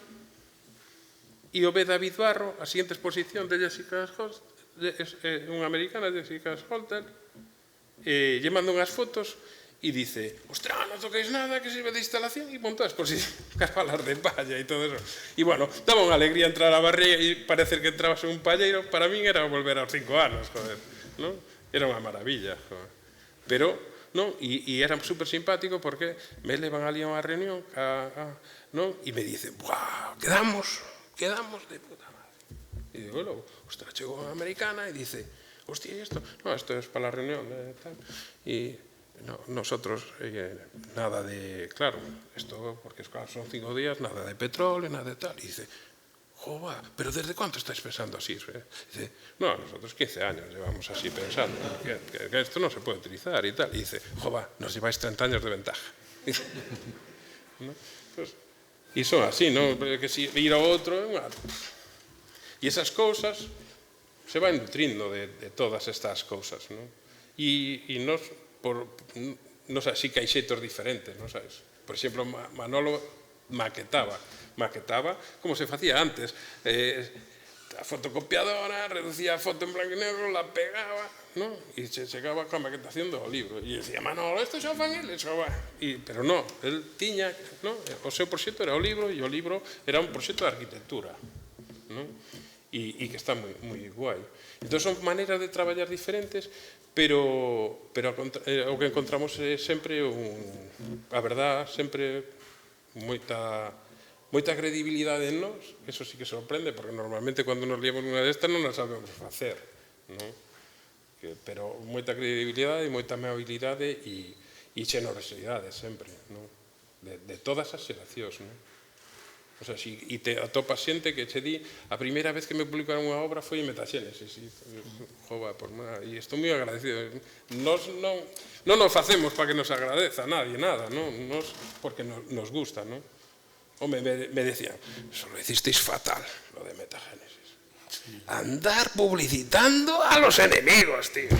E o ve David Barro, a siguiente exposición de Jessica Holter, unha americana, Jessica Holter, lle mando unhas fotos e dice, ostras, non toquéis nada que sirve de instalación, e montó a exposición carvalas de palla e todo eso. E bueno, daba unha alegría entrar á barriga e parecer que entrabas en un palleiro. Para min era volver aos 5 anos, joder, non? Era unha maravilla, joder. Pero, non? E era super simpático porque me levan ali a unha reunión, non? E me dicen, buah, quedamos de puta madre. E digo, logo, ostras, chegou unha americana e dice, hostia, ¿y esto? No, esto es para la reunión, tal. Y no, nosotros, nada de, claro, esto, porque claro, son 5 días, nada de petróleo, nada de tal. Y dice, jova, ¿pero desde cuánto estáis pensando así? Dice, no, nosotros 15 años llevamos así pensando, que esto no se puede utilizar y tal. Y dice, jova, nos lleváis 30 años de ventaja. ¿No? Pues, y son así, ¿no? Que si ir a otro, y esas cosas se van nutrindo de todas estas cousas, non? E nos, sí que hai xeitos diferentes, non sabes? Por exemplo, Manolo maquetaba como se facía antes. A fotocopiadora, reducía a foto en blanco e negro, la pegaba, non? E se chegaba coa maquetación do libro. E dicía, Manolo, isto xa fan eles, pero non, el tiña, non? O seu proxecto era o libro, e o libro era un proxecto de arquitectura, non? E que está moi guai. Entón son maneiras de traballar diferentes, pero o que encontramos é sempre a verdad, sempre moita credibilidade en nós. Eso sí que sorprende, porque normalmente cando nos liamos unha destas non as sabemos facer, non? Pero moita credibilidade e moita amabilidade e xenerosidade sempre, non? De todas as xeracións, non? O sea, e te atopas xente que che di a primeira vez que me publicaron unha obra foi en Metaxénesis. Jova, por nada. E estou moi agradecido. Nos non nos facemos para que nos agradeza nadie, nada, non? Porque nos gusta, non? Home, me decían, eso lo hicisteis fatal, lo de Metaxénesis. Andar publicitando a los enemigos, tío.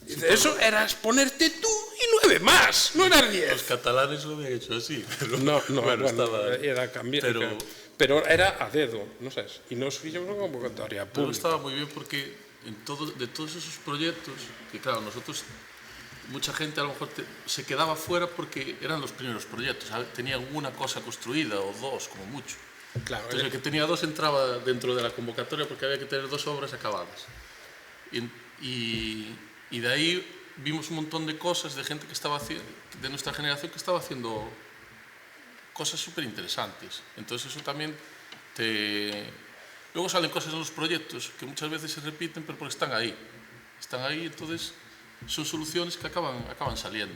Dice, eso era exponerte tú y 9 más, no eran 10. Los catalanes lo habían hecho así. Pero no, bueno, estaba, era cambiar. Pero era a dedo, ¿no sabes? Y nos fijamos una convocatoria pública. Pero estaba muy bien porque de todos esos proyectos, que claro, nosotros, mucha gente a lo mejor se quedaba fuera porque eran los primeros proyectos, ¿sabes? Tenían una cosa construida o 2, como mucho. Claro, entonces el que tenía 2 entraba dentro de la convocatoria porque había que tener 2 obras acabadas. Y de ahí vimos un montón de cosas de gente que estaba haciendo, de nuestra generación, que estaba haciendo cosas súper interesantes. Entonces eso también Luego salen cosas en los proyectos que muchas veces se repiten, pero porque están ahí. Están ahí, entonces son soluciones que acaban saliendo.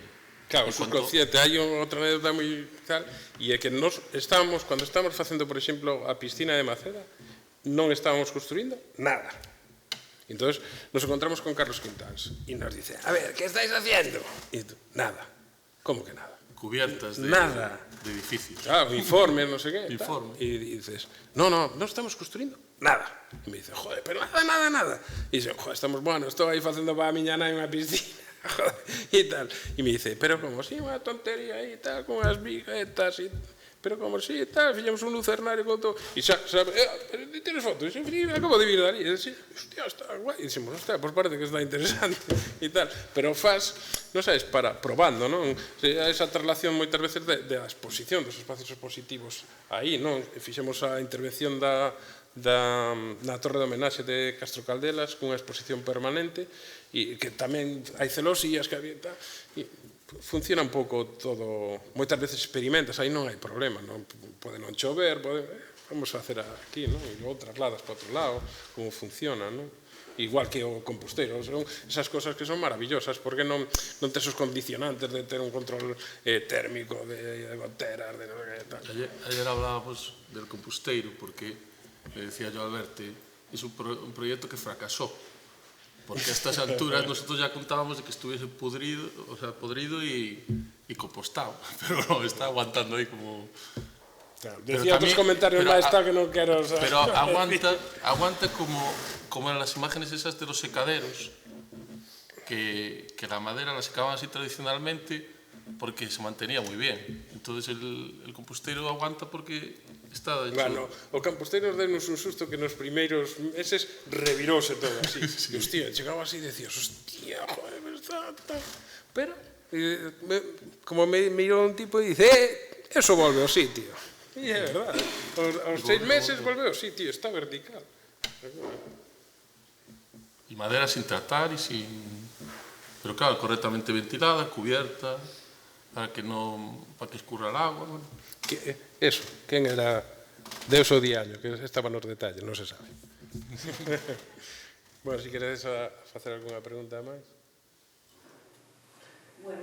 Claro, subconsciente. Hai outra anécdota moi tal, e é que nos estábamos, cando estábamos facendo, por exemplo, a piscina de Maceda, non estábamos construindo nada. Entonces nos encontramos con Carlos Quintáns e nos dice, a ver, ¿qué estáis haciendo? Y tú, nada. ¿Cómo que nada? Cubiertas de edificios. Claro, informes, no sé qué. Informes. Y dices, no estamos construyendo nada. Y me dice, joder, pero nada. Y dice, joder, bueno, estoy aí facendo para a miña nai unha piscina, joder, y tal. Y me dice, pero como si, unha tontería aí, tal, con as viguetas y... Pero como si, tal, fixemos un lucernario con todo. E xa, tienes fotos? E acabo de vir dali. E dixen, hostia, está guai. E dixemos, hostia, pues parece que está interesante. E tal. Pero faz, non sabes, probando, non? Esa traslación moitas veces da exposición, dos espacios expositivos aí, non? Fixemos a intervención na Torre de Homenaxe de Castro Caldelas cunha exposición permanente e que tamén hai celosías que había tal. Funciona un pouco todo, moitas veces experimentas, aí non hai problema, non pode non chover, vamos a hacer aquí, non? E logo trasladas para outro lado, como funciona, non? Igual que o composteiro, son esas cosas que son maravillosas, porque non tes os condicionantes de ter un control térmico de goteras, de non sei que tal. Ayer hablábamos del composteiro, porque le decía yo a Alberto, es un proyecto que fracasó. Porque a estas alturas nosotros ya contábamos de que estuviese podrido y compostado, pero no, está aguantando ahí como... Decía otros comentarios más que no quiero... Pero aguanta como en las imágenes esas de los secaderos, que la madera la secaban así tradicionalmente porque se mantenía muy bien. Entonces el compostero aguanta porque está hecho... Bueno, o compostero denos un susto que nos primeiros meses revirouse todo así. Sí. E hostia, chegaba así e decías, hostia, joder, pero, como me mirou un tipo e dice, eso volve ao sitio. E é verdade, aos 6 meses volve ao sitio, está vertical. Y madera sin tratar y sin... Pero claro, correctamente ventilada, cubierta, para que escurra el agua. Bueno. Eso, quen era Deus o diaño, que estaba nos detalles, non se sabe. Bueno, se queredes facer algunha pregunta máis. Bueno,